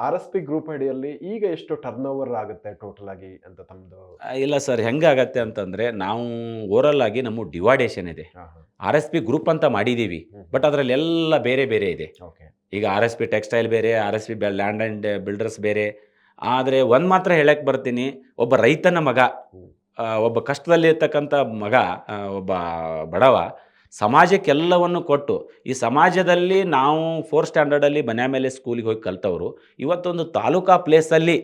R S P group ಅಡಿಯಲ್ಲಿ ಈಗ ಎಷ್ಟು ಟರ್ನ್ ಓವರ್ ಆಗುತ್ತೆ ಟೋಟಲ್ ಆಗಿ ಅಂತ ತಮ್ಮದು? ಇಲ್ಲ ಸರ್ ಹೆಂಗಾಗತ್ತೆ ಅಂತಂದರೆ, ನಾವು ಓವರಲ್ ಆಗಿ ನಮ್ಮ ಡಿವೈಡೇಷನ್ ಇದೆ. ಹಾಂ, ಹಾಂ. ಆರ್ ಎಸ್ ಪಿ ಗ್ರೂಪ್ ಅಂತ ಮಾಡಿದ್ದೀವಿ. Hmm, but hmm. ಅದರಲ್ಲೆಲ್ಲ ಬೇರೆ ಬೇರೆ ಇದೆ. ಓಕೆ. ಈಗ ಆರ್ ಎಸ್ ಪಿ ಟೆಕ್ಸ್ಟೈಲ್ ಬೇರೆ, R S P land and builders ಬೇರೆ. ಆದರೆ ಒಂದು ಮಾತ್ರ ಹೇಳಕ್ಕೆ ಬರ್ತೀನಿ, ಒಬ್ಬ ರೈತನ ಮಗ, ಹ್ಮ್. ಒಬ್ಬ ಕಷ್ಟದಲ್ಲಿರ್ತಕ್ಕಂಥ ಮಗ, ಒಬ್ಬ ಬಡವ ಸಮಾಜಕ್ಕೆಲ್ಲವನ್ನು ಕೊಟ್ಟು, ಈ ಸಮಾಜದಲ್ಲಿ ನಾವು 4th ಸ್ಟ್ಯಾಂಡರ್ಡಲ್ಲಿ ಮನೆ ಮೇಲೆ ಸ್ಕೂಲಿಗೆ ಹೋಗಿ ಕಲ್ತವರು, ಇವತ್ತೊಂದು ತಾಲೂಕಾ ಪ್ಲೇಸಲ್ಲಿ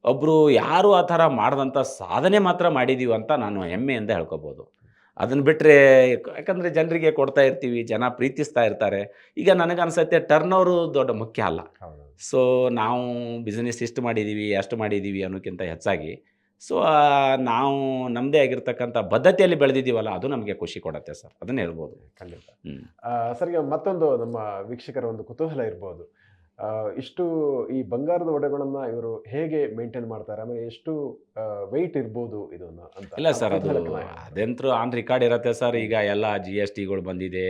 ಒಬ್ಬರು ಯಾರೂ ಆ ಥರ ಮಾಡದಂಥ ಸಾಧನೆ ಮಾತ್ರ ಮಾಡಿದ್ದೀವಿ ಅಂತ ನಾನು ಹೆಮ್ಮೆಯಿಂದ ಹೇಳ್ಕೊಬೋದು. ಅದನ್ನು ಬಿಟ್ಟರೆ, ಯಾಕಂದರೆ ಜನರಿಗೆ ಕೊಡ್ತಾ ಇರ್ತೀವಿ, ಜನ ಪ್ರೀತಿಸ್ತಾ ಇರ್ತಾರೆ. ಈಗ ನನಗನ್ಸತ್ತೆ ಟರ್ನೋವರು ದೊಡ್ಡ ಮುಖ್ಯ ಅಲ್ಲ. ಹೌದು. ಸೊ, ನಾವು ಬಿಸ್ನೆಸ್ ಇಷ್ಟು ಮಾಡಿದ್ದೀವಿ, ಅಷ್ಟು ಮಾಡಿದ್ದೀವಿ ಅನ್ನೋಕ್ಕಿಂತ ಹೆಚ್ಚಾಗಿ, ಸೊ, ನಾವು ನಮ್ಮದೇ ಆಗಿರ್ತಕ್ಕಂಥ ಬದ್ಧತೆಯಲ್ಲಿ ಬೆಳೆದಿದ್ದೀವಲ್ಲ, ಅದು ನಮಗೆ ಖುಷಿ ಕೊಡುತ್ತೆ ಸರ್. ಅದನ್ನೇ ಹೇಳ್ಬೋದು. ಖಂಡಿತ. ಹ್ಮ್. ಸರ್, ಈಗ ಮತ್ತೊಂದು ನಮ್ಮ ವೀಕ್ಷಕರ ಒಂದು ಕುತೂಹಲ ಇರ್ಬೋದು. ಇಷ್ಟು ಈ ಬಂಗಾರದ ಒಡವೆಗಳನ್ನ ಇವರು ಹೇಗೆ ಮೇಂಟೈನ್ ಮಾಡ್ತಾರೆ? ಆಮೇಲೆ ಎಷ್ಟು ವೆಯ್ಟ್ ಇರ್ಬೋದು ಇದನ್ನ ಅಂತ ಇಲ್ಲ ಆ ಸರ್, ಅದು ಕುತೂಹಲಕ್ಕೆ ನಾ ಹೇಳ್ತೀನಿ. ಅದಂತೂ ಆನ್ ರಿಕಾರ್ಡ್ ಇರುತ್ತೆ ಸರ್. ಹ್ಮ್. ಈಗ ಎಲ್ಲ GSTಗಳು ಬಂದಿದೆ,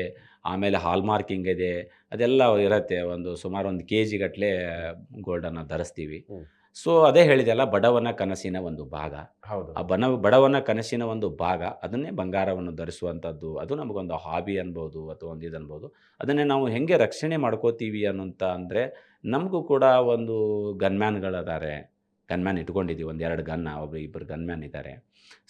ಆಮೇಲೆ ಹಾಲ್‌ಮಾರ್ಕಿಂಗ್ ಇದೆ, ಅದೆಲ್ಲ ಇರತ್ತೆ. ಸುಮಾರು 1 ಕೆಜಿ ಗಟ್ಟಲೆ ಗೋಲ್ಡನ್ನು ಧರಿಸ್ತೀವಿ. ಹ್ಮ್. ಸೊ, ಅದೇ ಹೇಳಿದೆಯಲ್ಲ, ಬಡವನ ಕನಸಿನ ಒಂದು ಭಾಗ. ಹೌದು. ಆ ಬಡವನ ಕನಸಿನ ಒಂದು ಭಾಗ, ಅದನ್ನೇ ಬಂಗಾರವನ್ನು ಧರಿಸುವಂಥದ್ದು. ಅದು ನಮಗೊಂದು ಹಾಬಿ ಅನ್ಬೋದು, ಅಥವಾ ಒಂದು ಇದು ಅನ್ಬೋದು. ಅದನ್ನೇ ನಾವು ಹೆಂಗೆ ರಕ್ಷಣೆ ಮಾಡ್ಕೋತೀವಿ ಅನ್ನೋಂತ ಅಂದರೆ, ನಮಗೂ ಕೂಡ ಒಂದು ಗನ್‌ಮ್ಯಾನ್‌ಗಳಿದ್ದಾರೆ. ಗನ್‌ಮ್ಯಾನ್ ಇಟ್ಕೊಂಡಿದ್ದೀವಿ. 1, 2 ಗನ್, ಇಬ್ಬರು ಗನ್‌ಮ್ಯಾನ್ ಇದ್ದಾರೆ.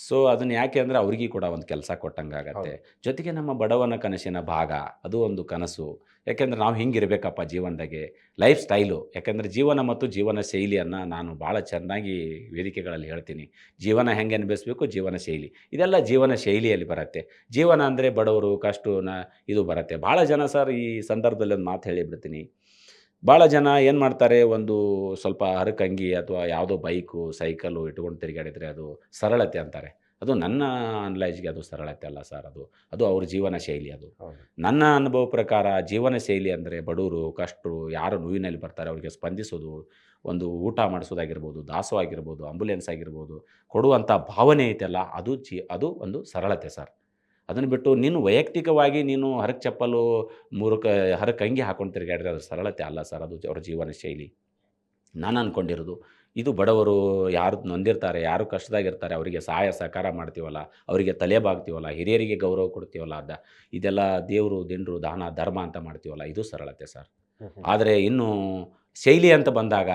ಸೊ, ಅದನ್ನ ಯಾಕೆ ಅಂದರೆ ಅವ್ರಿಗೂ ಕೂಡ ಒಂದು ಕೆಲಸ ಕೊಟ್ಟಂಗಾಗತ್ತೆ. ಹೌದು. ಜೊತೆಗೆ ನಮ್ಮ ಬಡವನ ಕನಸಿನ ಭಾಗ, ಅದು ಒಂದು ಕನಸು. ಯಾಕೆಂದ್ರೆ ನಾವು ಹಿಂಗಿರಬೇಕಪ್ಪ ಜೀವನದಾಗೆ, ಲೈಫ್ ಸ್ಟೈಲು. ಯಾಕೆಂದರೆ ಜೀವನ ಮತ್ತು ಜೀವನ ಶೈಲಿಯನ್ನು ನಾನು ಭಾಳ ಚೆನ್ನಾಗಿ ವೇದಿಕೆಗಳಲ್ಲಿ ಹೇಳ್ತೀನಿ. ಜೀವನ ಹೆಂಗೆ ಅನುಭವಿಸ್ಬೇಕು, ಜೀವನ ಶೈಲಿ. ಇದೆಲ್ಲ ಜೀವನ ಶೈಲಿಯಲ್ಲಿ ಬರುತ್ತೆ. ಜೀವನ ಅಂದರೆ ಬಡವರು, ಕಷ್ಟನ ಇದು ಬರುತ್ತೆ. ಭಾಳ ಜನ ಸರ್, ಈ ಸಂದರ್ಭದಲ್ಲಿ ಒಂದು ಮಾತು ಹೇಳಿಬಿಡ್ತೀನಿ. ಭಾಳ ಜನ ಏನು ಮಾಡ್ತಾರೆ, ಒಂದು ಸ್ವಲ್ಪ ಹರಕಂಗಿ ಅಥವಾ ಯಾವುದೋ ಬೈಕು, ಸೈಕಲ್ಲು ಇಟ್ಕೊಂಡು ತಿರುಗಾಡಿದರೆ ಅದು ಸರಳತೆ ಅಂತಾರೆ. ಅದು ನನ್ನ ಅನಲೈಜ್‌ಗೆ ಅದು ಸರಳತೆ ಅಲ್ಲ ಸರ್ ಅದು. ಅದು ಅವ್ರ ಜೀವನ ಶೈಲಿ ಅದು. ಹೌದು. ನನ್ನ ಅನುಭವ ಪ್ರಕಾರ ಜೀವನ ಶೈಲಿ ಅಂದರೆ ಬಡವರು, ಕಷ್ಟರು, ಯಾರು ನೋವಿನಲ್ಲಿ ಬರ್ತಾರೆ ಅವರಿಗೆ ಸ್ಪಂದಿಸೋದು, ಒಂದು ಊಟ ಮಾಡಿಸೋದಾಗಿರ್ಬೋದು, ದಾಸೋಹ ಆಗಿರ್ಬೋದು, ಆಂಬುಲೆನ್ಸ್ ಆಗಿರ್ಬೋದು, ಕೊಡುವಂಥ ಭಾವನೆ ಐತಲ್ಲ, ಅದು ಒಂದು ಸರಳತೆ ಸರ್. ಅದನ್ನು ಬಿಟ್ಟು ನೀನು ವೈಯಕ್ತಿಕವಾಗಿ ನೀನು ಹರಕ್ ಚಪ್ಪಲು, ಹರಕ್ ಅಂಗಿ ಹಾಕೊಂಡು ತಿರುಗಾಡಿದ್ರೆ ಅದು ಸರಳತೆ ಅಲ್ಲ ಸರ್, ಅದು ಅವ್ರ ಜೀವನ ಶೈಲಿ. ನಾನು ಅಂದ್ಕೊಂಡಿರೋದು, ಇದು ಬಡವರು ಯಾರು ನೊಂದಿರ್ತಾರೆ, ಯಾರು ಕಷ್ಟದಾಗಿರ್ತಾರೆ, ಅವರಿಗೆ ಸಹಾಯ ಸಹಕಾರ ಮಾಡ್ತೀವಲ್ಲ, ಅವರಿಗೆ ತಲೆ ಬಾಗ್ತೀವಲ್ಲ, ಹಿರಿಯರಿಗೆ ಗೌರವ ಕೊಡ್ತೀವಲ್ಲ, ಇದೆಲ್ಲ ದೇವರು, ದಿಂಡ್ರು, ದಾನ, ಧರ್ಮ ಅಂತ ಮಾಡ್ತೀವಲ್ಲ, ಇದು ಸರಳತೆ ಸರ್. ಹ್ಮ್, ಹ್ಮ್. ಆದರೆ ಇನ್ನು ಶೈಲಿ ಅಂತ ಬಂದಾಗ,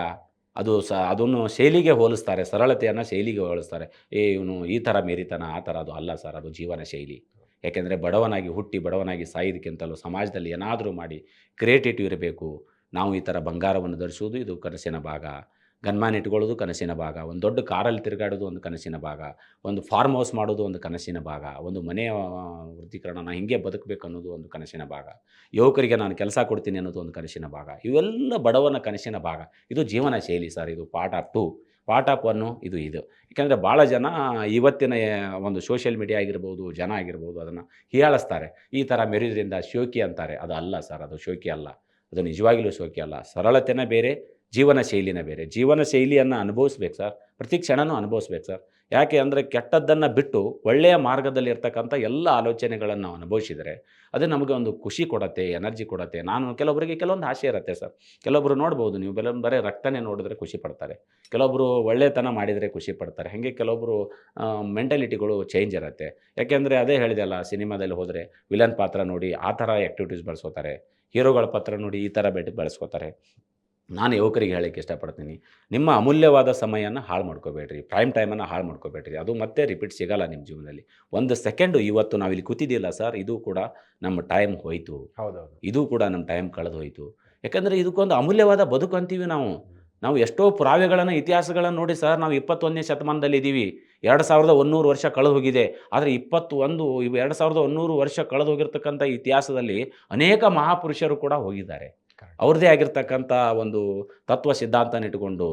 ಅದನ್ನು ಶೈಲಿಗೆ ಹೋಲಿಸ್ತಾರೆ, ಸರಳತೆಯನ್ನು ಶೈಲಿಗೆ ಹೋಲಿಸ್ತಾರೆ. ಇವನು ಈ ಥರ ಮೆರಿತಾನ, ಆ ಥರ. ಅದು ಅಲ್ಲ ಸರ್, ಅದು ಜೀವನ ಶೈಲಿ. ಯಾಕೆಂದರೆ ಬಡವನಾಗಿ ಹುಟ್ಟಿ ಬಡವನಾಗಿ ಸಾಯೋದಕ್ಕಿಂತಲೂ ಸಮಾಜದಲ್ಲಿ ಏನಾದರೂ ಮಾಡಿ ಕ್ರಿಯೇಟಿವ್ ಇರಬೇಕು. ನಾವು ಈ ಥರ ಬಂಗಾರವನ್ನು ಧರಿಸುವುದು ಇದು ಕನಸಿನ ಭಾಗ. ಗನ್‌ಮ್ಯಾನ್ ಇಟ್ಕೊಳ್ಳೋದು ಕನಸಿನ ಭಾಗ. ಒಂದು ದೊಡ್ಡ ಕಾರಲ್ಲಿ ತಿರುಗಾಡೋದು ಒಂದು ಕನಸಿನ ಭಾಗ. ಒಂದು ಫಾರ್ಮ್ ಹೌಸ್ ಮಾಡೋದು ಒಂದು ಕನಸಿನ ಭಾಗ. ಒಂದು ಮನೆಯ ವೃತ್ತೀಕರಣ, ನಾನು ಹಿಂಗೆ ಬದುಕಬೇಕು ಅನ್ನೋದು ಒಂದು ಕನಸಿನ ಭಾಗ. ಯುವಕರಿಗೆ ನಾನು ಕೆಲಸ ಕೊಡ್ತೀನಿ ಅನ್ನೋದು ಒಂದು ಕನಸಿನ ಭಾಗ. ಇವೆಲ್ಲ ಬಡವನ ಕನಸಿನ ಭಾಗ. ಇದು ಜೀವನ ಶೈಲಿ ಸರ್. ಇದು ಪಾರ್ಟ್ ಆಫ್ 2, ಪಾರ್ಟ್ ಆಫ್ 1 ಇದು. ಯಾಕೆಂದರೆ ಭಾಳ ಜನ ಇವತ್ತಿನ ಒಂದು ಸೋಷಿಯಲ್ ಮೀಡಿಯಾ ಆಗಿರ್ಬೋದು, ಜನ ಆಗಿರ್ಬೋದು, ಅದನ್ನು ಹೀಯಾಳಿಸ್ತಾರೆ. ಈ ಥರ ಮೆರೆಯೋದ್ರಿಂದ ಶೋಕಿ ಅಂತಾರೆ. ಅದು ಅಲ್ಲ ಸರ್, ಅದು ಶೋಕಿ ಅಲ್ಲ. ಅದು ನಿಜವಾಗಿಯೂ ಶೋಕಿ ಅಲ್ಲ. ಸರಳತೆನೇ ಬೇರೆ, ಜೀವನ ಶೈಲಿನೇ ಬೇರೆ. ಜೀವನ ಶೈಲಿಯನ್ನು ಅನುಭವಿಸ್ಬೇಕು ಸರ್. ಪ್ರತಿ ಕ್ಷಣನೂ ಅನುಭವಿಸ್ಬೇಕು ಸರ್. ಯಾಕೆ ಅಂದರೆ ಕೆಟ್ಟದ್ದನ್ನು ಬಿಟ್ಟು ಒಳ್ಳೆಯ ಮಾರ್ಗದಲ್ಲಿ ಇರ್ತಕ್ಕಂಥ ಎಲ್ಲ ಆಲೋಚನೆಗಳನ್ನು ನಾವು ಅನುಭವಿಸಿದರೆ ಅದು ನಮಗೆ ಒಂದು ಖುಷಿ ಕೊಡುತ್ತೆ, ಎನರ್ಜಿ ಕೊಡುತ್ತೆ. ಕೆಲವೊಬ್ಬರಿಗೆ ಕೆಲವೊಂದು ಆಸೆ ಇರುತ್ತೆ ಸರ್. ಕೆಲವೊಬ್ಬರು ನೋಡ್ಬೋದು ನೀವು, ಬರೀ ರಕ್ತನೇ ನೋಡಿದ್ರೆ ಖುಷಿ ಪಡ್ತಾರೆ. ಕೆಲವೊಬ್ಬರು ಒಳ್ಳೆತನ ಮಾಡಿದರೆ ಖುಷಿ ಪಡ್ತಾರೆ. ಹಾಗೆ ಕೆಲವೊಬ್ಬರು ಮೆಂಟಾಲಿಟಿಗಳು ಚೇಂಜ್ ಇರುತ್ತೆ. ಯಾಕೆಂದರೆ ಅದೇ ಹೇಳಿದೆಯಲ್ಲ, ಸಿನಿಮಾದಲ್ಲಿ ಹೋದರೆ ವಿಲನ್ ಪಾತ್ರ ನೋಡಿ ಆ ಥರ ಆ್ಯಕ್ಟಿವಿಟೀಸ್ ಬಳಸ್ಕೋತಾರೆ. ಹೀರೋಗಳ ಪಾತ್ರ ನೋಡಿ ಈ ಥರ ಬಳಸ್ಕೋತಾರೆ. ನಾನು ಯುವಕರಿಗೆ ಹೇಳಕ್ಕೆ ಇಷ್ಟಪಡ್ತೀನಿ, ನಿಮ್ಮ ಅಮೂಲ್ಯವಾದ ಸಮಯನ ಹಾಳು ಮಾಡ್ಕೋಬೇಡ್ರಿ. ಪ್ರೈಮ್ ಟೈಮನ್ನು ಹಾಳು ಮಾಡ್ಕೋಬೇಡ್ರಿ. ಅದು ಮತ್ತೆ ರಿಪೀಟ್ ಸಿಗಲ್ಲ ನಿಮ್ಮ ಜೀವನದಲ್ಲಿ. ಒಂದು ಸೆಕೆಂಡು ಇವತ್ತು ನಾವಿಲ್ಲಿ ಕೂತಿದ್ದೀವಲ್ಲ ಸರ್, ಇದು ಕೂಡ ನಮ್ಮ ಟೈಮ್ ಹೋಯಿತು. ಹೌದೌದು. ಇದು ಕೂಡ ನಮ್ಮ ಟೈಮ್ ಕಳೆದು ಹೋಯಿತು. ಯಾಕಂದರೆ ಇದಕ್ಕೊಂದು ಅಮೂಲ್ಯವಾದ ಬದುಕು ಅಂತೀವಿ ನಾವು. ನಾವು ಎಷ್ಟೋ ಪುರಾವೆಗಳನ್ನು, ಇತಿಹಾಸಗಳನ್ನು ನೋಡಿ ಸರ್, ನಾವು 21ನೇ ಶತಮಾನದಲ್ಲಿದ್ದೀವಿ. 2100 ವರ್ಷ ಕಳೆದು ಹೋಗಿದೆ. ಆದರೆ 2100 ವರ್ಷ ಕಳೆದು ಹೋಗಿರ್ತಕ್ಕಂಥ ಇತಿಹಾಸದಲ್ಲಿ ಅನೇಕ ಮಹಾಪುರುಷರು ಕೂಡ ಹೋಗಿದ್ದಾರೆ. ಕರೆಕ್ಟ್. ಅವ್ರದ್ದೇ ಆಗಿರ್ತಕ್ಕಂಥ ಒಂದು ತತ್ವ ಸಿದ್ಧಾಂತನ ಇಟ್ಕೊಂಡು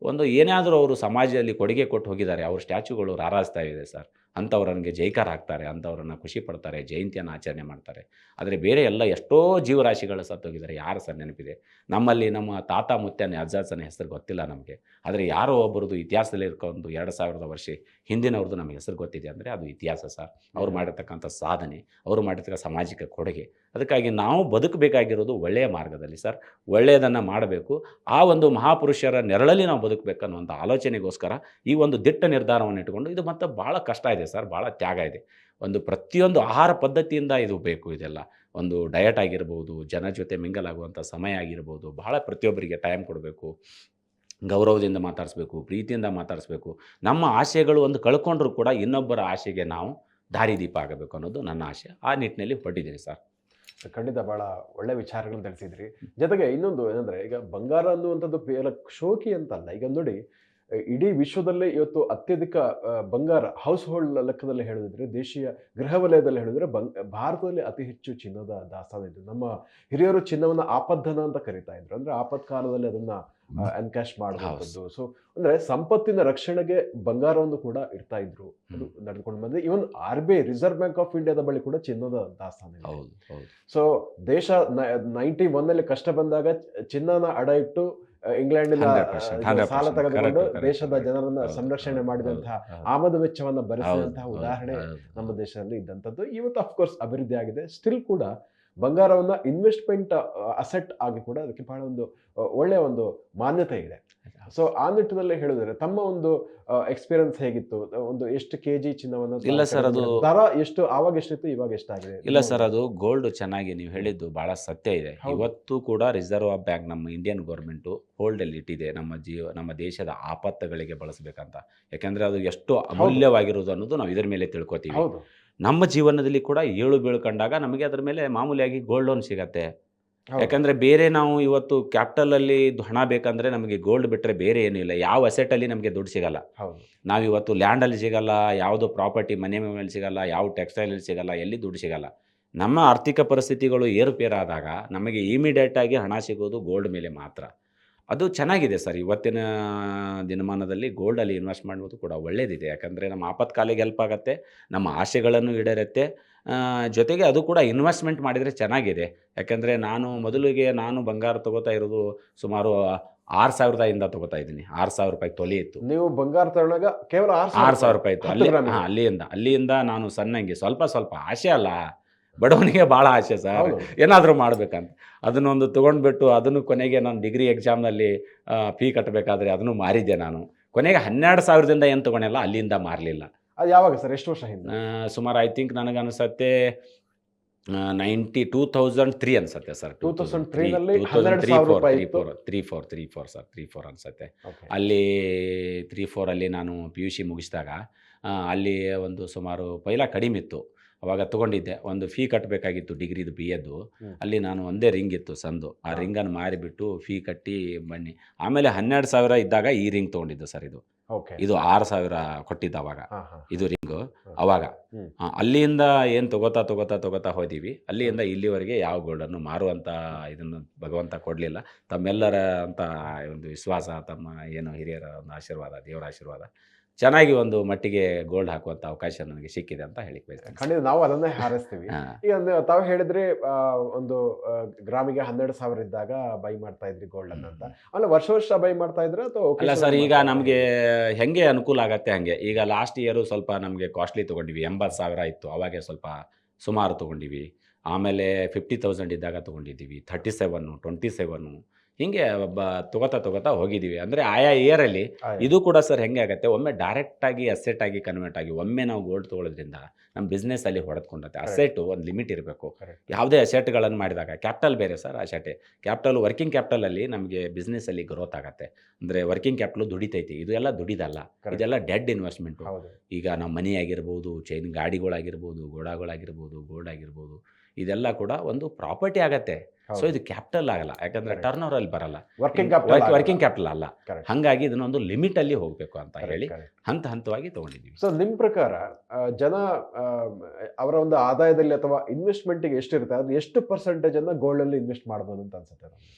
ಒಂದು ಏನಾದರೂ ಅವರು ಸಮಾಜದಲ್ಲಿ ಕೊಡುಗೆ ಕೊಟ್ಟು ಹೋಗಿದ್ದಾರೆ. ಅವ್ರ ಸ್ಟ್ಯಾಚ್ಯೂಗಳು ರಾರಾಜಿಸ್ತಾ ಇದೆ ಸರ್. ಅಂಥವ್ರನ್ಗೆ ಜೈಕಾರ ಹಾಕ್ತಾರೆ, ಅಂಥವ್ರನ್ನ ಖುಷಿ ಪಡ್ತಾರೆ, ಜಯಂತಿಯನ್ನು ಆಚರಣೆ ಮಾಡ್ತಾರೆ. ಆದರೆ ಬೇರೆ ಎಲ್ಲ ಎಷ್ಟೋ ಜೀವರಾಶಿಗಳು ಸತ್ತೋಗಿದ್ದಾರೆ. ಯಾರು ಸರ್ ನೆನಪಿದೆ? ನಮ್ಮಲ್ಲಿ ನಮ್ಮ ತಾತ ಮುತ್ಯನ ಅಜ್ಜನ ಹೆಸರು ಗೊತ್ತಿಲ್ಲ ನಮಗೆ. ಆದರೆ ಯಾರೋ ಒಬ್ಬರದು ಇತಿಹಾಸದಲ್ಲಿ ಒಂದು 2000 ವರ್ಷ ಹಿಂದಿನವ್ರದ್ದು ನಮಗೆ ಹೆಸರು ಗೊತ್ತಿದೆ ಅಂದರೆ ಅದು ಇತಿಹಾಸ ಸರ್. ಅವ್ರು ಮಾಡಿರ್ತಕ್ಕಂಥ ಸಾಧನೆ, ಅವರು ಮಾಡಿರ್ತಕ್ಕ ಸಾಮಾಜಿಕ ಕೊಡುಗೆ, ಅದಕ್ಕಾಗಿ ನಾವು ಬದುಕಬೇಕಾಗಿರೋದು ಒಳ್ಳೆಯ ಮಾರ್ಗದಲ್ಲಿ ಸರ್. ಒಳ್ಳೆಯದನ್ನು ಮಾಡಬೇಕು. ಆ ಒಂದು ಮಹಾಪುರುಷರ ನೆರಳಲ್ಲಿ ನಾವು ಬದುಕಬೇಕನ್ನುವಂಥ ಆಲೋಚನೆಗೋಸ್ಕರ ಈ ಒಂದು ದಿಟ್ಟ ನಿರ್ಧಾರವನ್ನು ಇಟ್ಟುಕೊಂಡು ಇದು ಮತ್ತು ಭಾಳ ಕಷ್ಟ ಇದೆ ಸರ್, ಭಾಳ ತ್ಯಾಗ ಇದೆ. ಒಂದು ಪ್ರತಿಯೊಂದು ಆಹಾರ ಪದ್ಧತಿಯಿಂದ ಇದು ಬೇಕು ಇದೆಲ್ಲ. ಒಂದು ಡಯಟ್ ಆಗಿರ್ಬೋದು, ಜನ ಜೊತೆ ಮಿಂಗಲ್ ಆಗುವಂಥ ಸಮಯ ಆಗಿರ್ಬೋದು, ಬಹಳ ಪ್ರತಿಯೊಬ್ಬರಿಗೆ ಟೈಮ್ ಕೊಡಬೇಕು, ಗೌರವದಿಂದ ಮಾತಾಡಿಸ್ಬೇಕು, ಪ್ರೀತಿಯಿಂದ ಮಾತಾಡಿಸ್ಬೇಕು. ನಮ್ಮ ಆಶಯಗಳು ಒಂದು ಕಳ್ಕೊಂಡ್ರೂ ಕೂಡ ಇನ್ನೊಬ್ಬರ ಆಶೆಗೆ ನಾವು ದಾರಿದೀಪ ಆಗಬೇಕು ಅನ್ನೋದು ನನ್ನ ಆಶೆ. ಆ ನಿಟ್ಟಿನಲ್ಲಿ ಹೊರಟಿದ್ದೀನಿ ಸರ್. ಖಂಡಿತ ಬಹಳ ಒಳ್ಳೆ ವಿಚಾರಗಳನ್ನ ತಿಳಿಸಿದ್ರಿ. ಜೊತೆಗೆ ಇನ್ನೊಂದು ಏನಂದ್ರೆ, ಈಗ ಬಂಗಾರ ಅನ್ನುವಂಥದ್ದು ಕೇವಲ ಶೋಕಿ ಅಂತಲ್ಲ. ಈಗ ನೋಡಿ, ಇಡೀ ವಿಶ್ವದಲ್ಲೇ ಇವತ್ತು ಅತ್ಯಧಿಕ ಬಂಗಾರ ಹೌಸ್ ಹೋಲ್ಡ್ ಲೆಕ್ಕದಲ್ಲಿ ಹೇಳಿದ್ರೆ, ದೇಶೀಯ ಗೃಹ ವಲಯದಲ್ಲಿ ಹೇಳಿದ್ರೆ ಭಾರತದಲ್ಲಿ ಅತಿ ಹೆಚ್ಚು ಚಿನ್ನದ ದಾಸ್ತಾನು ಇದೆ. ನಮ್ಮ ಹಿರಿಯರು ಚಿನ್ನವನ್ನ ಆಪದ್ಧನ ಅಂತ ಕರಿತಾ ಇದ್ರು. ಅಂದ್ರೆ ಆಪತ್ಕಾಲದಲ್ಲಿ ಅದನ್ನ ಎನ್ಕ್ಯಾಶ್ ಹೌದು. ಮಾಡುವಂಥದ್ದು. ಸೊ ಅಂದ್ರೆ ಸಂಪತ್ತಿನ ರಕ್ಷಣೆಗೆ ಬಂಗಾರವನ್ನು ಕೂಡ ಇಡ್ತಾ ಇದ್ರು. ಅದು ನಡೆದುಕೊಂಡು ಬಂದಿದೆ. ಇವನ್ RBI, ರಿಸರ್ವ್ ಬ್ಯಾಂಕ್ ಆಫ್ ಇಂಡಿಯಾದ ಬಳಿ ಕೂಡ ಚಿನ್ನದ ದಾಸ್ತಾನು ಇದೆ. ಹೌದು, ಹೌದು. ಸೊ ದೇಶ 91ನಲ್ಲಿ ಕಷ್ಟ ಬಂದಾಗ ಚಿನ್ನನ ಅಡ ಇಟ್ಟು ಇಂಗ್ಲೆಂಡಿನ 100%, ಸಾಲ 100% ತೆಗೆದುಕೊಂಡು correct, ದೇಶದ correct. ಜನರನ್ನ ಹೌದು, ಸಂರಕ್ಷಣೆ ಹೌದು, ಮಾಡಿದಂತಹ ಹೌದು, ಆಮದು ವೆಚ್ಚವನ್ನ ಹೌದು, ಭರಿಸಿದಂತಹ ಹೌದು, ಉದಾಹರಣೆ ಹೌದು, ನಮ್ಮ ಹೌದು. ದೇಶದಲ್ಲಿ ಇದ್ದಂಥದ್ದು. ಇವತ್ತು ಅಫ್ಕೋರ್ಸ್ ಅಭಿವೃದ್ಧಿ ಆಗಿದೆ. ಸ್ಟಿಲ್ ಕೂಡ ಬಂಗಾರವನ್ನ ಇನ್ವೆಸ್ಟ್ಮೆಂಟ್ ಅಸೆಟ್ ಆಗಿ ಕೂಡ ಅದಕ್ಕೆ ಬಹಳ ಒಂದು ಒಳ್ಳೆಯ ಒಂದು ಮಾನ್ಯತೆ ಇದೆ. ಸೊ ಆ ನಿಟ್ಟಿನಲ್ಲಿ ಹೇಳಿದ್ರೆ ತಮ್ಮ ಒಂದು ಎಕ್ಸ್ಪೀರಿಯನ್ಸ್ ಹೇಗಿತ್ತು? ಒಂದು ಎಷ್ಟು ಕೆಜಿ ಚಿನ್ನವನ್ನ ಇಲ್ಲ ಸರ್, ಅದು ದರ ಎಷ್ಟು, ಆವಾಗ ಎಷ್ಟಿತ್ತು, ಇವಾಗ ಎಷ್ಟಾಗಿದೆ? ಇಲ್ಲ ಸರ್, ಅದು ಗೋಲ್ಡ್ ಚೆನ್ನಾಗಿ ನೀವು ಹೇಳಿದ್ದು ಭಾಳ ಸತ್ಯ ಇದೆ. ಹೌದು. ಇವತ್ತು ಕೂಡ ರಿಸರ್ವ್ ಬ್ಯಾಂಕ್, ನಮ್ಮ ಇಂಡಿಯನ್ ಗೌರ್ಮೆಂಟು ಹೋಲ್ಡಲ್ಲಿ ಇಟ್ಟಿದೆ ನಮ್ಮ ದೇಶದ ಆಪತ್ತುಗಳಿಗೆ ಬಳಸಬೇಕಂತ. ಯಾಕೆಂದರೆ ಅದು ಎಷ್ಟು ಅಮೂಲ್ಯವಾಗಿರೋದು ಅನ್ನೋದು ನಾವು ಇದರ ಮೇಲೆ ತಿಳ್ಕೊತೀವಿ. ಹೌದು. ನಮ್ಮ ಜೀವನದಲ್ಲಿ ಕೂಡ ಏಳು ಬೀಳು ಕಂಡಾಗ ನಮಗೆ ಅದರ ಮೇಲೆ ಮಾಮೂಲಿಯಾಗಿ ಗೋಲ್ಡ್ ಲೋನ್ ಸಿಗತ್ತೆ. ಹೌದು. ಯಾಕಂದರೆ ಬೇರೆ ನಾವು ಇವತ್ತು ಕ್ಯಾಪಿಟಲಲ್ಲಿ ಹಣ ಬೇಕಂದರೆ ನಮಗೆ ಗೋಲ್ಡ್ ಬಿಟ್ಟರೆ ಬೇರೆ ಏನೂ ಇಲ್ಲ. ಯಾವ ಅಸೆಟಲ್ಲಿ ನಮಗೆ ದುಡ್ಡು ಸಿಗಲ್ಲ. ಹೌದು. ನಾವಿವತ್ತು ಲ್ಯಾಂಡಲ್ಲಿ ಸಿಗಲ್ಲ, ಯಾವುದೋ ಪ್ರಾಪರ್ಟಿ ಮನೆ ಮೇಲೆ ಸಿಗಲ್ಲ, ಯಾವ ಟೆಕ್ಸ್ಟೈಲಲ್ಲಿ ಸಿಗಲ್ಲ, ಎಲ್ಲಿ ದುಡ್ಡು ಸಿಗಲ್ಲ. ನಮ್ಮ ಆರ್ಥಿಕ ಪರಿಸ್ಥಿತಿಗಳು ಏರುಪೇರಾದಾಗ ನಮಗೆ ಇಮಿಡಿಯೇಟಾಗಿ ಹಣ ಸಿಗೋದು ಗೋಲ್ಡ್ ಮೇಲೆ ಮಾತ್ರ. ಅದು ಚೆನ್ನಾಗಿದೆ ಸರ್. ಇವತ್ತಿನ ದಿನಮಾನದಲ್ಲಿ ಗೋಲ್ಡಲ್ಲಿ ಇನ್ವೆಸ್ಟ್ ಮಾಡೋದು ಕೂಡ ಒಳ್ಳೆಯದಿದೆ. ಯಾಕಂದರೆ ನಮ್ಮ ಆಪತ್ಕಾಲಿಗೆ ಹೆಲ್ಪ್ ಆಗುತ್ತೆ, ನಮ್ಮ ಆಸೆಗಳನ್ನು ಈಡೇರುತ್ತೆ. ಜೊತೆಗೆ ಅದು ಕೂಡ ಇನ್ವೆಸ್ಟ್ಮೆಂಟ್ ಮಾಡಿದರೆ ಚೆನ್ನಾಗಿದೆ. ಯಾಕಂದರೆ ನಾನು ಬಂಗಾರ ತೊಗೋತಾ ಇರೋದು ಸುಮಾರು 6,000 ಇಂದ ತೊಗೋತಾ ಇದ್ದೀನಿ. ₹6,000 ತೊಲೆ ಇತ್ತು. ನೀವು ಬಂಗಾರ ತಗೊಂಡಾಗ ಕೇವಲ ₹6,000 ಇತ್ತು. 10 ಗ್ರಾಮಿಗೆ. ಅಲ್ಲಿಂದ ನಾನು ಸಣ್ಣಂಗೆ ಸ್ವಲ್ಪ ಆಸೆ ಅಲ್ಲ, ಬಡವನಿಗೆ ಭಾಳ ಆಸೆ ಸರ್, ಹೌದು. ಏನಾದರೂ ಮಾಡಬೇಕಂತ. ಅದನ್ನೊಂದು ತೊಗೊಂಡ್ಬಿಟ್ಟು ಅದನ್ನು ಕೊನೆಗೆ ನಾನು ಡಿಗ್ರಿ ಎಕ್ಸಾಮ್ನಲ್ಲಿ ಫೀ ಕಟ್ಟಬೇಕಾದ್ರೆ ಅದನ್ನು ಮಾರಿದ್ದೆ ನಾನು. ಕೊನೆಗೆ 12,000ದಿಂದ ಏನು ತೊಗೊಂಡಿಲ್ಲ, ಅಲ್ಲಿಂದ ಮಾರಲಿಲ್ಲ. ಅದು ಯಾವಾಗ ಸರ್? ಎಷ್ಟು ವರ್ಷ ಹಿಂದೆ? ಸುಮಾರು ಐ ಥಿಂಕ್ ನನಗನ್ನಿಸುತ್ತೆ 2003 ಅನ್ಸುತ್ತೆ ಸರ್. 2003 ನಲ್ಲಿ 12,000 ರೂಪಾಯಿ ಇತ್ತು. 34 ಸರ್, 34 ಅನ್ಸುತ್ತೆ. Okay. ಅಲ್ಲಿ 34 ಅಲ್ಲಿ ನಾನು PUC ಮುಗಿಸಿದಾಗ ಅಲ್ಲಿ ಒಂದು ಸುಮಾರು ಪೈಲ ಕಡಿಮೆ ಇತ್ತು. ಅವಾಗ ತೊಗೊಂಡಿದ್ದೆ. ಒಂದು ಫೀ ಕಟ್ಟಬೇಕಾಗಿತ್ತು ಡಿಗ್ರಿದು BAದ್ದು. ಅಲ್ಲಿ ನಾನು ಒಂದೇ ರಿಂಗ್ ಇತ್ತು ಸಂದು. ಆ ರಿಂಗನ್ನು ಮಾರಿಬಿಟ್ಟು ಫೀ ಕಟ್ಟಿ ಬನ್ನಿ. ಆಮೇಲೆ 12,000 ಇದ್ದಾಗ ಈ ರಿಂಗ್ ತೊಗೊಂಡಿದ್ದು ಸರ್. ಓಕೆ. ಇದು 6,000 ಕೊಟ್ಟಿದ್ದು ಅವಾಗ. ಇದು ರಿಂಗು ಅವಾಗ. ಹ್ಮ್. ಅಲ್ಲಿಂದ ಏನು ತೊಗೋತಾ ಹೋದೀವಿ. ಅಲ್ಲಿಂದ ಇಲ್ಲಿವರೆಗೆ ಯಾವ ಗೋಲ್ಡನ್ನು ಮಾರುವಂಥ ಇದನ್ನು ಭಗವಂತ ಕೊಡಲಿಲ್ಲ. ತಮ್ಮೆಲ್ಲರ ಅಂತ ಒಂದು ವಿಶ್ವಾಸ, ತಮ್ಮ ಏನು ಹಿರಿಯರ ಒಂದು ಆಶೀರ್ವಾದ, ದೇವರ ಆಶೀರ್ವಾದ, ಚೆನ್ನಾಗಿ ಒಂದು ಮಟ್ಟಿಗೆ ಗೋಲ್ಡ್ ಹಾಕುವಂಥ ಅವಕಾಶ ನನಗೆ ಸಿಕ್ಕಿದೆ ಅಂತ ಹೇಳಿಕ್ ಬಯಸ್ತೇನೆ. ಖಂಡಿತ ನಾವು ಅದನ್ನೇ ಹಾರೈಸ್ತೀವಿ. ಈಗ ತಾವು ಹೇಳಿದ್ರೆ ಒಂದು ಗ್ರಾಮಿಗೆ 12,000 ಇದ್ದಾಗ ಬೈ ಮಾಡ್ತಾ ಇದ್ರಿ ಗೋಲ್ಡ್ ಅಂತ. ಆಮೇಲೆ ವರ್ಷ ಬೈ ಮಾಡ್ತಾ ಇದ್ರೆ ಅಥವಾ ಅಲ್ಲ ಸರ್, ಈಗ ನಮಗೆ ಹೆಂಗೆ ಅನುಕೂಲ ಆಗತ್ತೆ ಹಂಗೆ. ಈಗ ಲಾಸ್ಟ್ ಇಯರು ಸ್ವಲ್ಪ ನಮಗೆ ಕಾಸ್ಟ್ಲಿ ತೊಗೊಂಡಿವಿ. 80,000 ಇತ್ತು ಅವಾಗೆ, ಸ್ವಲ್ಪ ಸುಮಾರು ತೊಗೊಂಡಿವಿ. ಆಮೇಲೆ 50,000 ಇದ್ದಾಗ ತೊಗೊಂಡಿದ್ದೀವಿ. 37, 27 ಹಿಂಗೆ ತೊಗೋತಾ ಹೋಗಿದ್ದೀವಿ. ಅಂದರೆ ಆಯಾ ಇಯರಲ್ಲಿ. ಇದು ಕೂಡ ಸರ್ ಹೆಂಗೆ ಆಗುತ್ತೆ, ಒಮ್ಮೆ ಡೈರೆಕ್ಟಾಗಿ ಅಸೆಟ್ ಕನ್ವರ್ಟ್ ಆಗಿ ಒಮ್ಮೆ ನಾವು ಗೋಲ್ಡ್ ತೊಗೊಳೋದ್ರಿಂದ ನಮ್ಮ ಬಿಸ್ನೆಸ್ಸಲ್ಲಿ ಹೊಡೆದುಕೊಂಡತ್ತೆ. ಅಸೆಟು ಒಂದು ಲಿಮಿಟ್ ಇರಬೇಕು. ಯಾವುದೇ ಅಸೆಟ್ಗಳನ್ನು ಮಾಡಿದಾಗ ಕ್ಯಾಪಿಟಲ್ ಬೇರೆ ಸರ್. ವರ್ಕಿಂಗ್ ಕ್ಯಾಪಿಟಲಲ್ಲಿ ನಮಗೆ ಬಿಸ್ನೆಸ್ಸಲ್ಲಿ ಗ್ರೋತ್ ಆಗುತ್ತೆ. ಅಂದರೆ ವರ್ಕಿಂಗ್ ಕ್ಯಾಪಿಟಲ್ ದುಡಿತೈತಿ. ಇದು ಎಲ್ಲ ದುಡಿದಲ್ಲ, ಇದೆಲ್ಲ ಡೆಡ್ ಇನ್ವೆಸ್ಟ್ಮೆಂಟು. ಈಗ ನಮ್ಮ ಮನಿ ಆಗಿರ್ಬೋದು, ಚೈನ್ ಗಾಡಿಗಳಾಗಿರ್ಬೋದು, ಗೋಡಾಗಳಾಗಿರ್ಬೋದು, ಗೋಲ್ಡ್ ಆಗಿರ್ಬೋದು, ಇದೆಲ್ಲ ಕೂಡ ಒಂದು ಪ್ರಾಪರ್ಟಿ ಆಗತ್ತೆ. ಸೊ ಇದು ಕ್ಯಾಪಿಟಲ್ ಆಗಲ್ಲ, ಯಾಕಂದರೆ ಟರ್ನ್ ಓವರಲ್ಲಿ ಬರಲ್ಲ, ವರ್ಕಿಂಗ್ ಕ್ಯಾಪಿಟಲ್ ಅಲ್ಲ. ಹಾಗಾಗಿ ಇದನ್ನೊಂದು ಲಿಮಿಟಲ್ಲಿ ಹೋಗಬೇಕು ಅಂತ ಹೇಳಿ ಹಂತವಾಗಿ ತೊಗೊಂಡಿದ್ದೀವಿ. ಸೊ ನಿಮ್ಮ ಪ್ರಕಾರ ಜನ ಅವರ ಒಂದು ಆದಾಯದಲ್ಲಿ ಅಥವಾ ಇನ್ವೆಸ್ಟ್ಮೆಂಟಿಗೆ ಎಷ್ಟಿರುತ್ತೆ, ಅದು ಎಷ್ಟು ಪರ್ಸೆಂಟೇಜನ್ನು ಗೋಲ್ಡಲ್ಲಿ ಇನ್ವೆಸ್ಟ್ ಮಾಡ್ಬೋದು ಅಂತ ಅನ್ಸುತ್ತೆ?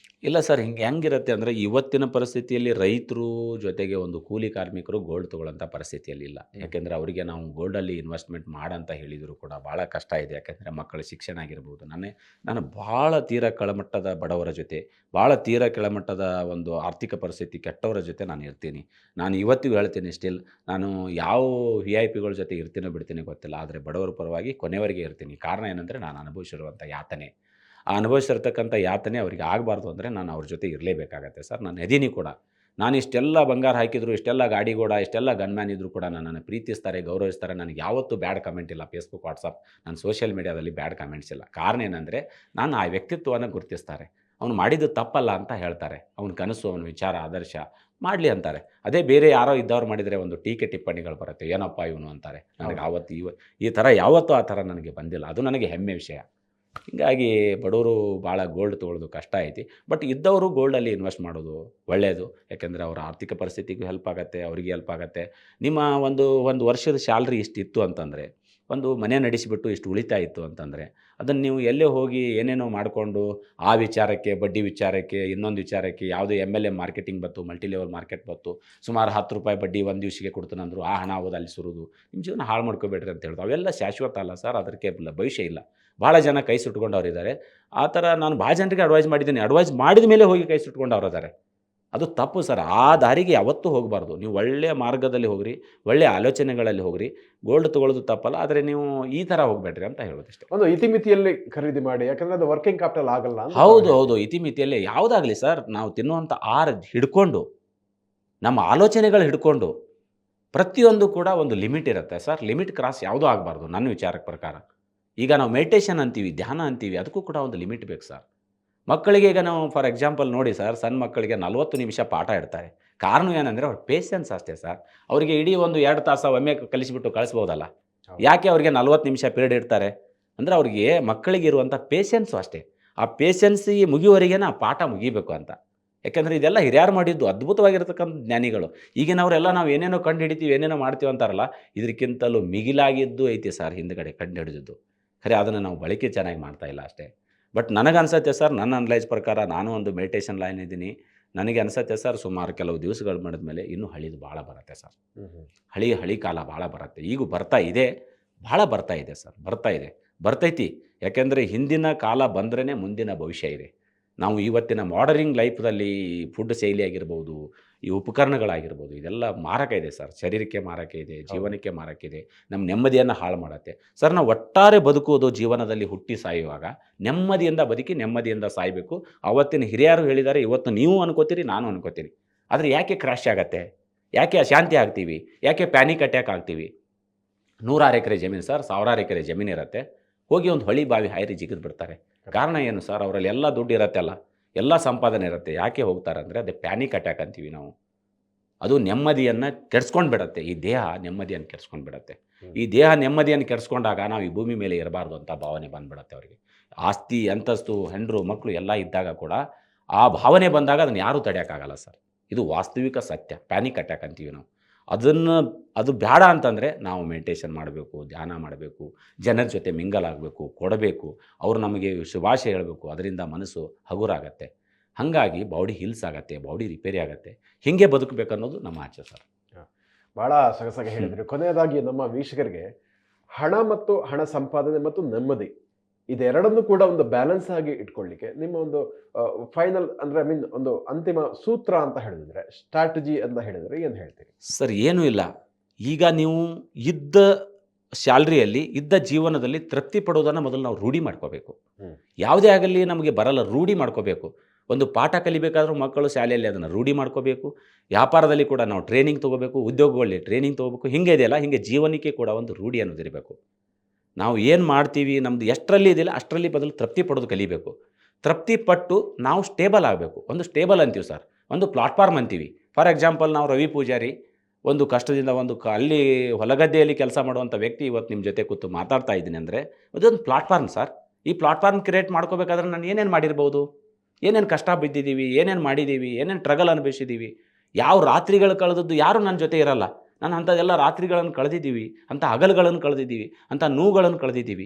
ಇಲ್ಲ ಸರ್, ಹೆಂಗಿರುತ್ತೆ ಅಂದರೆ ಇವತ್ತಿನ ಪರಿಸ್ಥಿತಿಯಲ್ಲಿ ರೈತರು ಜೊತೆಗೆ ಒಂದು ಕೂಲಿ ಕಾರ್ಮಿಕರು ಗೋಲ್ಡ್ ತೊಗೊಳ್ಳೋಂಥ ಪರಿಸ್ಥಿತಿಯಲ್ಲಿ ಇಲ್ಲ. ಯಾಕೆಂದರೆ ಅವರಿಗೆ ನಾವು ಗೋಲ್ಡಲ್ಲಿ ಇನ್ವೆಸ್ಟ್ಮೆಂಟ್ ಮಾಡಂತ ಹೇಳಿದರೂ ಕೂಡ ಭಾಳ ಕಷ್ಟ ಇದೆ. ಯಾಕೆಂದರೆ ಮಕ್ಕಳ ಶಿಕ್ಷಣ ಆಗಿರ್ಬೋದು. ನಾನು ಭಾಳ ತೀರ ಕೆಳಮಟ್ಟದ ಬಡವರ ಜೊತೆ, ಭಾಳ ತೀರ ಕೆಳಮಟ್ಟದ ಒಂದು ಆರ್ಥಿಕ ಪರಿಸ್ಥಿತಿ ಕೆಟ್ಟವರ ಜೊತೆ ನಾನು ಇರ್ತೀನಿ. ನಾನು ಇವತ್ತಿಗೂ ಹೇಳ್ತೀನಿ, ಸ್ಟಿಲ್ ನಾನು ಯಾವ VIP ಜೊತೆ ಇರ್ತೀನೋ ಬಿಡ್ತೀನಿ ಗೊತ್ತಿಲ್ಲ, ಆದರೆ ಬಡವರ ಪರವಾಗಿ ಕೊನೆವರೆಗೆ ಇರ್ತೀನಿ. ಕಾರಣ ಏನಂದರೆ ನಾನು ಅನುಭವಿಸಿರುವಂಥ ಯಾತನೆ. ಆ ಅನುಭವಿಸಿರ್ತಕ್ಕಂಥ ಯಾತನೆ ಅವರಿಗೆ ಆಗಬಾರ್ದು ಅಂದರೆ ನಾನು ಅವ್ರ ಜೊತೆ ಇರಲೇಬೇಕಾಗತ್ತೆ ಸರ್. ನಾನು ಇದೀನಿ ಕೂಡ. ನಾನು ಇಷ್ಟೆಲ್ಲ ಬಂಗಾರ ಹಾಕಿದ್ರು, ಇಷ್ಟೆಲ್ಲ ಗಾಡಿ ಕೂಡ, ಇಷ್ಟೆಲ್ಲ ಗನ್‌ಮ್ಯಾನ್ ಇದ್ದರೂ ಕೂಡ ನನ್ನನ್ನು ಪ್ರೀತಿಸ್ತಾರೆ, ಗೌರವಿಸ್ತಾರೆ. ನನಗೆ ಯಾವತ್ತೂ ಬ್ಯಾಡ್ ಕಮೆಂಟ್ ಇಲ್ಲ. ಫೇಸ್‌ಬುಕ್, ವಾಟ್ಸಪ್, ನನ್ನ ಸೋಷಿಯಲ್ ಮೀಡಿಯಾದಲ್ಲಿ ಬ್ಯಾಡ್ ಕಮೆಂಟ್ಸ್ ಇಲ್ಲ. ಕಾರಣ ಏನಂದರೆ ನಾನು ಆ ವ್ಯಕ್ತಿತ್ವವನ್ನು ಗುರುತಿಸ್ತಾರೆ. ಅವನು ಮಾಡಿದ್ದು ತಪ್ಪಲ್ಲ ಅಂತ ಹೇಳ್ತಾರೆ. ಅವನ ಕನಸು, ಅವನ ವಿಚಾರ, ಆದರ್ಶ ಮಾಡಲಿ ಅಂತಾರೆ. ಅದೇ ಬೇರೆ ಯಾರೋ ಇದ್ದವ್ರು ಮಾಡಿದರೆ ಒಂದು ಟೀಕೆ ಟಿಪ್ಪಣಿಗಳು ಬರುತ್ತೆ. ಏನಪ್ಪ ಇವನು ಅಂತಾರೆ. ನನಗೆ ಹೌದು. ಆವತ್ತು ಈ ಥರ ಯಾವತ್ತೂ ಆ ಥರ ನನಗೆ ಬಂದಿಲ್ಲ. ಅದು ನನಗೆ ಹೆಮ್ಮೆ ವಿಷಯ. ಹೀಗಾಗಿ ಬಡವರು ಭಾಳ ಗೋಲ್ಡ್ ತೊಗೊಳ್ಳೋದು ಕಷ್ಟ ಐತಿ. ಬಟ್ ಇದ್ದವರು ಗೋಲ್ಡಲ್ಲಿ ಇನ್ವೆಸ್ಟ್ ಮಾಡೋದು ಒಳ್ಳೆಯದು. ಯಾಕೆಂದರೆ ಅವರ ಆರ್ಥಿಕ ಪರಿಸ್ಥಿತಿಗೂ ಹೆಲ್ಪ್ ಆಗುತ್ತೆ, ಅವರಿಗೆ ಹೆಲ್ಪ್ ಆಗುತ್ತೆ. ನಿಮ್ಮ ಒಂದು ವರ್ಷದ ಸ್ಯಾಲ್ರಿ ಇಷ್ಟಿತ್ತು ಅಂತಂದರೆ, ಒಂದು ಮನೆ ನಡೆಸಿಬಿಟ್ಟು ಇಷ್ಟು ಉಳಿತಾಯ ಇತ್ತು ಅಂತಂದರೆ, ಅದನ್ನು ನೀವು ಎಲ್ಲೇ ಹೋಗಿ ಏನೇನೋ ಮಾಡಿಕೊಂಡು ಆ ವಿಚಾರಕ್ಕೆ, ಬಡ್ಡಿ ವಿಚಾರಕ್ಕೆ, ಇನ್ನೊಂದು ವಿಚಾರಕ್ಕೆ, ಯಾವುದೋ MLM ಮಾರ್ಕೆಟಿಂಗ್ ಬತ್ತು, ಮಲ್ಟಿ ಲೆವೆಲ್ ಮಾರ್ಕೆಟ್ ಬತ್ತು, ಸುಮಾರು ₹10 ಬಡ್ಡಿ ಒಂದು ದಿವಸಕ್ಕೆ ಕೊಡ್ತಾನಂದ್ರು, ಆ ಹಣ ಹೋದ ಅಲ್ಲಿ ಸುರಿದು ನಿಮ್ಮ ಜೀವನ ಹಾಳು ಮಾಡ್ಕೋಬೇಡ್ರಿ ಅಂತ ಹೇಳ್ದು. ಅವೆಲ್ಲ ಶಾಶ್ವತ ಅಲ್ಲ ಸರ್. ಅದಕ್ಕೆ ಭವಿಷ್ಯ ಇಲ್ಲ. ಭಾಳ ಜನ ಕೈ ಸುಟ್ಕೊಂಡವ್ರಿದ್ದಾರೆ. ಆ ಥರ ನಾನು ಭಾಳ ಜನರಿಗೆ ಅಡ್ವೈಸ್ ಮಾಡಿದ್ದೀನಿ. ಅಡ್ವೈಸ್ ಮಾಡಿದ ಮೇಲೆ ಹೋಗಿ ಕೈ ಸುಟ್ಕೊಂಡವ್ರಿದ್ದಾರೆ. ಅದು ತಪ್ಪು ಸರ್. ಆ ದಾರಿಗೆ ಯಾವತ್ತೂ ಹೋಗಬಾರ್ದು. ನೀವು ಒಳ್ಳೆಯ ಮಾರ್ಗದಲ್ಲಿ ಹೋಗ್ರಿ, ಒಳ್ಳೆಯ ಆಲೋಚನೆಗಳಲ್ಲಿ ಹೋಗ್ರಿ. ಗೋಲ್ಡ್ ತೊಗೊಳ್ಳೋದು ತಪ್ಪಲ್ಲ. ಆದರೆ ನೀವು ಈ ಥರ ಹೋಗಬೇಡ್ರಿ ಅಂತ ಹೇಳೋದಿಷ್ಟೇ. ಒಂದು ಇತಿಮಿತಿಯಲ್ಲಿ ಖರೀದಿ ಮಾಡಿ, ಯಾಕಂದ್ರೆ ಅದು ವರ್ಕಿಂಗ್ ಕ್ಯಾಪಿಟಲ್ ಆಗಲ್ಲ ಅಂತ ಹೌದು, ತಾವು ಹೌದು. ಹೇಳ್ತೀರಿ. ಇತಿಮಿತಿಯಲ್ಲೇ ಯಾವುದಾಗಲಿ ಸರ್, ನಾವು ತಿನ್ನುವಂಥ ಆಹಾರ ಹಿಡ್ಕೊಂಡು, ನಮ್ಮ ಆಲೋಚನೆಗಳು ಹಿಡ್ಕೊಂಡು, ಪ್ರತಿಯೊಂದು ಕೂಡ ಒಂದು ಲಿಮಿಟ್ ಇರುತ್ತೆ ಸರ್. ಲಿಮಿಟ್ ಕ್ರಾಸ್ ಯಾವುದೂ ಆಗಬಾರ್ದು ನನ್ನ ವಿಚಾರದ ಪ್ರಕಾರ. ಈಗ ನಾವು ಮೆಡಿಟೇಷನ್ ಅಂತೀವಿ, ಧ್ಯಾನ ಅಂತೀವಿ, ಅದಕ್ಕೂ ಕೂಡ ಒಂದು ಲಿಮಿಟ್ ಬೇಕು ಸರ್. ಮಕ್ಕಳಿಗೆ ಈಗ ನಾವು ಫಾರ್ ಎಕ್ಸಾಂಪಲ್ ನೋಡಿ ಸರ್, ಸಣ್ಣ ಮಕ್ಕಳಿಗೆ 40 ನಿಮಿಷ ಪಾಠ ಇಡ್ತಾರೆ. ಕಾರಣ ಏನಂದರೆ ಅವ್ರ ಪೇಷನ್ಸ್ ಅಷ್ಟೇ ಸರ್. ಅವರಿಗೆ ಇಡೀ ಒಂದು 2 ತಾಸು ಒಮ್ಮೆ ಕಲಿಸಿಬಿಟ್ಟು ಕಳಿಸ್ಬೋದಲ್ಲ. ಹೌದು. ಯಾಕೆ ಅವರಿಗೆ 40 ನಿಮಿಷ ಪೀರಿಯಡ್ ಇಡ್ತಾರೆ? ಅಂದರೆ ಅವ್ರಿಗೆ ಮಕ್ಕಳಿಗೆ ಇರುವಂಥ ಪೇಷನ್ಸು ಅಷ್ಟೇ. ಆ ಪೇಷನ್ಸಿಗೆ ಮುಗಿಯುವವರೆಗೆ ಆ ಪಾಠ ಮುಗಿಬೇಕು ಅಂತ. ಯಾಕೆಂದರೆ ಇದೆಲ್ಲ ಹಿರಿಯರು ಮಾಡಿದ್ದು ಅದ್ಭುತವಾಗಿರ್ತಕ್ಕಂಥ ಜ್ಞಾನಿಗಳು. ಈಗಿನವರೆಲ್ಲ ನಾವು ಏನೇನೋ ಕಂಡು ಹಿಡಿತೀವಿ, ಏನೇನೋ ಮಾಡ್ತೀವಿ ಅಂತಾರಲ್ಲ, ಇದಕ್ಕಿಂತಲೂ ಮಿಗಿಲಾಗಿದ್ದು ಐತಿ ಸರ್ ಹಿಂದ್ಗಡೆ ಕಂಡು ಹಿಡಿದಿದ್ದು. ಖರೆ ಅದನ್ನು ನಾವು ಬಳಕೆ ಚೆನ್ನಾಗಿ ಮಾಡ್ತಾ ಇಲ್ಲ ಅಷ್ಟೇ. ಬಟ್ ನನಗನ್ಸತ್ತೆ ಸರ್, ನನ್ನ ಅನಲೈಸ್ ಪ್ರಕಾರ ನಾನು ಒಂದು ಮೆಡಿಟೇಷನ್ ಲೈನ್ ಇದ್ದೀನಿ. ನನಗೆ ಅನಿಸುತ್ತೆ ಸರ್, ಸುಮಾರು ಕೆಲವು ದಿವಸಗಳು ಮಾಡಿದ್ಮೇಲೆ ಇನ್ನೂ ಹಳಿದು ಭಾಳ ಬರುತ್ತೆ ಸರ್. ಹ್ಮ್ ಹ್ಮ್. ಹಳಿ ಕಾಲ ಭಾಳ ಬರುತ್ತೆ. ಈಗೂ ಬರ್ತಾ ಇದೆ, ಭಾಳ ಬರ್ತಾ ಇದೆ ಸರ್. ಬರ್ತಾ ಇದೆ, ಬರ್ತೈತಿ. ಯಾಕೆಂದರೆ ಹಿಂದಿನ ಕಾಲ ಬಂದ್ರೇ ಮುಂದಿನ ಭವಿಷ್ಯ ಇದೆ. ನಾವು ಇವತ್ತಿನ ಮಾಡರ್ನಿಂಗ್ ಲೈಫ್ದಲ್ಲಿ ಫುಡ್ ಶೈಲಿ ಆಗಿರ್ಬೋದು, ಈ ಉಪಕರಣಗಳಾಗಿರ್ಬೋದು, ಇದೆಲ್ಲ ಮಾರಕ ಇದೆ ಸರ್. ಶರೀರಕ್ಕೆ ಮಾರಕ ಇದೆ, ಜೀವನಕ್ಕೆ ಮಾರಕ ಇದೆ, ನಮ್ಮ ನೆಮ್ಮದಿಯನ್ನು ಹಾಳು ಮಾಡುತ್ತೆ ಸರ್. ನಾವು ಒಟ್ಟಾರೆ ಬದುಕುವುದು ಜೀವನದಲ್ಲಿ ಹುಟ್ಟಿ ಸಾಯುವಾಗ ನೆಮ್ಮದಿಯಿಂದ ಬದುಕಿ ನೆಮ್ಮದಿಯಿಂದ ಸಾಯಬೇಕು. ಅವತ್ತಿನ ಹಿರಿಯರು ಹೇಳಿದ್ದಾರೆ, ಇವತ್ತು ನೀವು ಅನ್ಕೋತೀರಿ, ನಾನು ಅನ್ಕೋತೀನಿ. ಆದರೆ ಯಾಕೆ ಕ್ರ್ಯಾಶ್ ಆಗತ್ತೆ? ಯಾಕೆ ಅಶಾಂತಿ ಆಗ್ತೀವಿ? ಯಾಕೆ ಪ್ಯಾನಿಕ್ ಅಟ್ಯಾಕ್ ಆಗ್ತೀವಿ? 100 ಎಕರೆ ಜಮೀನು ಸರ್, 1000 ಎಕರೆ ಜಮೀನು ಇರುತ್ತೆ. ಹೋಗಿ ಒಂದು ಹೊಳಿ ಬಾವಿ ಹಾಯ್ರಿ ಜಿಗಿದು ಬಿಡ್ತಾರೆ. ಕಾರಣ ಏನು ಸರ್? ಅವರಲ್ಲಿ ಎಲ್ಲ ದುಡ್ಡು ಇರತ್ತೆಲ್ಲ, ಎಲ್ಲ ಸಂಪಾದನೆ ಇರುತ್ತೆ. ಯಾಕೆ ಹೋಗ್ತಾರೆ ಅಂದರೆ ಅದೇ ಪ್ಯಾನಿಕ್ ಅಟ್ಯಾಕ್ ಅಂತೀವಿ ನಾವು. ಅದು ನೆಮ್ಮದಿಯನ್ನು ಕೆಡಿಸ್ಕೊಂಡು ಬಿಡುತ್ತೆ. ಈ ದೇಹ ನೆಮ್ಮದಿಯನ್ನು ಕೆಡಿಸ್ಕೊಂಡು ಬಿಡುತ್ತೆ. ಈ ದೇಹ ನೆಮ್ಮದಿಯನ್ನು ಕೆಡಿಸ್ಕೊಂಡಾಗ ನಾವು ಈ ಭೂಮಿ ಮೇಲೆ ಇರಬಾರ್ದು ಅಂತ ಭಾವನೆ ಬಂದುಬಿಡುತ್ತೆ ಅವರಿಗೆ. ಆಸ್ತಿ, ಅಂತಸ್ತು, ಹೆಂಡರು, ಮಕ್ಕಳು ಎಲ್ಲ ಇದ್ದಾಗ ಕೂಡ ಆ ಭಾವನೆ ಬಂದಾಗ ಅದನ್ನು ಯಾರೂ ತಡೆಯೋಕ್ಕಾಗಲ್ಲ ಸರ್. ಇದು ವಾಸ್ತವಿಕ ಸತ್ಯ. ಪ್ಯಾನಿಕ್ ಅಟ್ಯಾಕ್ ಅಂತೀವಿ ನಾವು. ಅದು ಬೇಡ ಅಂತಂದರೆ ನಾವು ಮೆಡಿಟೇಷನ್ ಮಾಡಬೇಕು, ಧ್ಯಾನ ಮಾಡಬೇಕು, ಜನರ ಜೊತೆ ಮಿಂಗಲ್ ಆಗಬೇಕು, ಕೊಡಬೇಕು, ಅವರು ನಮಗೆ ಶುಭಾಶಯ ಹೇಳಬೇಕು. ಅದರಿಂದ ಮನಸ್ಸು ಹಗುರಾಗತ್ತೆ. ಹಾಗಾಗಿ ಬಾಡಿ ಹೀಲ್ಸ್ ಆಗುತ್ತೆ, ಬಾಡಿ ರಿಪೇರಿ ಆಗುತ್ತೆ. ಹೀಗೆ ಬದುಕಬೇಕನ್ನೋದು ನಮ್ಮ ಆಚೆ ಸರ್. ಬಹಳ ಸೊಗಸಾಗಿ ಹೇಳಿದ್ರಿ. ಕೊನೆಯದಾಗಿ ನಮ್ಮ ವೀಕ್ಷಕರಿಗೆ ಹಣ ಮತ್ತು ಹಣ ಸಂಪಾದನೆ ಮತ್ತು ನೆಮ್ಮದಿ ಇದೆರಡನ್ನೂ ಕೂಡ ಒಂದು ಬ್ಯಾಲೆನ್ಸ್ ಆಗಿ ಇಟ್ಕೊಳ್ಳಿಕ್ಕೆ ನಿಮ್ಮ ಒಂದು ಫೈನಲ್ ಅಂದ್ರೆ ಐ ಮೀನ್ ಒಂದು ಅಂತಿಮ ಸೂತ್ರ ಅಂತ ಹೇಳಿದ್ರೆ, ಸ್ಟ್ರಾಟಜಿ ಅಂತ ಹೇಳಿದ್ರೆ ಏನು ಹೇಳ್ತೀರಿ? ಸರ್ ಏನೂ ಇಲ್ಲ. ಈಗ ನೀವು ಇದ್ದ ಸ್ಯಾಲ್ರಿಯಲ್ಲಿ, ಇದ್ದ ಜೀವನದಲ್ಲಿ ತೃಪ್ತಿ ಪಡೋದನ್ನು ಮೊದಲು ನಾವು ರೂಢಿ ಮಾಡ್ಕೋಬೇಕು. ಹ್ಮ್. ಯಾವುದೇ ಆಗಲಿ ನಮಗೆ ಬರಲ್ಲ, ರೂಢಿ ಮಾಡ್ಕೋಬೇಕು. ಒಂದು ಪಾಠ ಕಲಿಬೇಕಾದ್ರೂ ಮಕ್ಕಳು ಶಾಲೆಯಲ್ಲಿ ಅದನ್ನು ರೂಢಿ ಮಾಡ್ಕೋಬೇಕು. ವ್ಯಾಪಾರದಲ್ಲಿ ಕೂಡ ನಾವು ಟ್ರೈನಿಂಗ್ ತೊಗೋಬೇಕು, ಉದ್ಯೋಗಗಳಲ್ಲಿ ಟ್ರೈನಿಂಗ್ ತೊಗೋಬೇಕು. ಹಿಂಗೆ ಇದೆಯಲ್ಲ, ಹಿಂಗೆ ಜೀವನಕ್ಕೆ ಕೂಡ ಒಂದು ರೂಢಿ ಅನ್ನೋದಿರಬೇಕು. ನಾವು ಏನು ಮಾಡ್ತೀವಿ, ನಮ್ಮದು ಎಷ್ಟರಲ್ಲಿ ಇದೆಯಲ್ಲ ಅಷ್ಟರಲ್ಲಿ ಬದಲು ತೃಪ್ತಿ ಪಡೋದು ಕಲಿಬೇಕು. ತೃಪ್ತಿ ಪಟ್ಟು ನಾವು ಸ್ಟೇಬಲ್ ಆಗಬೇಕು. ಒಂದು ಸ್ಟೇಬಲ್ ಅಂತೀವಿ ಸರ್, ಒಂದು ಪ್ಲಾಟ್ಫಾರ್ಮ್ ಅಂತೀವಿ. ಫಾರ್ ಎಕ್ಸಾಂಪಲ್ ನಾವು ರವಿ ಪೂಜಾರಿ ಒಂದು ಕಷ್ಟದಿಂದ ಅಲ್ಲಿ ಹೊಲಗದ್ದೆಯಲ್ಲಿ ಕೆಲಸ ಮಾಡುವಂಥ ವ್ಯಕ್ತಿ ಇವತ್ತು ನಿಮ್ಮ ಜೊತೆ ಕೂತು ಮಾತಾಡ್ತಾ ಇದ್ದೀನಿ ಅಂದರೆ ಅದೊಂದು ಪ್ಲಾಟ್ಫಾರ್ಮ್ ಸರ್. ಈ ಪ್ಲಾಟ್ಫಾರ್ಮ್ ಕ್ರಿಯೇಟ್ ಮಾಡ್ಕೋಬೇಕಾದ್ರೆ ನಾನು ಏನೇನು ಮಾಡಿರ್ಬೋದು, ಏನೇನು ಕಷ್ಟ ಬಿದ್ದಿದ್ದೀವಿ, ಏನೇನು ಮಾಡಿದ್ದೀವಿ, ಏನೇನು ಟ್ರಗಲ್ ಅನುಭವಿಸಿದ್ದೀವಿ, ಯಾವ ರಾತ್ರಿಗಳು ಕಳೆದದ್ದು ಯಾರೂ ನನ್ನ ಜೊತೆ ಇರಲ್ಲ. ನಾನು ಅಂಥದ್ದೆಲ್ಲ ರಾತ್ರಿಗಳನ್ನು ಕಳೆದಿದ್ದೀವಿ, ಅಂಥ ಹಗಲುಗಳನ್ನು ಕಳೆದಿದ್ದೀವಿ, ಅಂಥ ನೋವುಗಳನ್ನು ಕಳೆದಿದ್ದೀವಿ.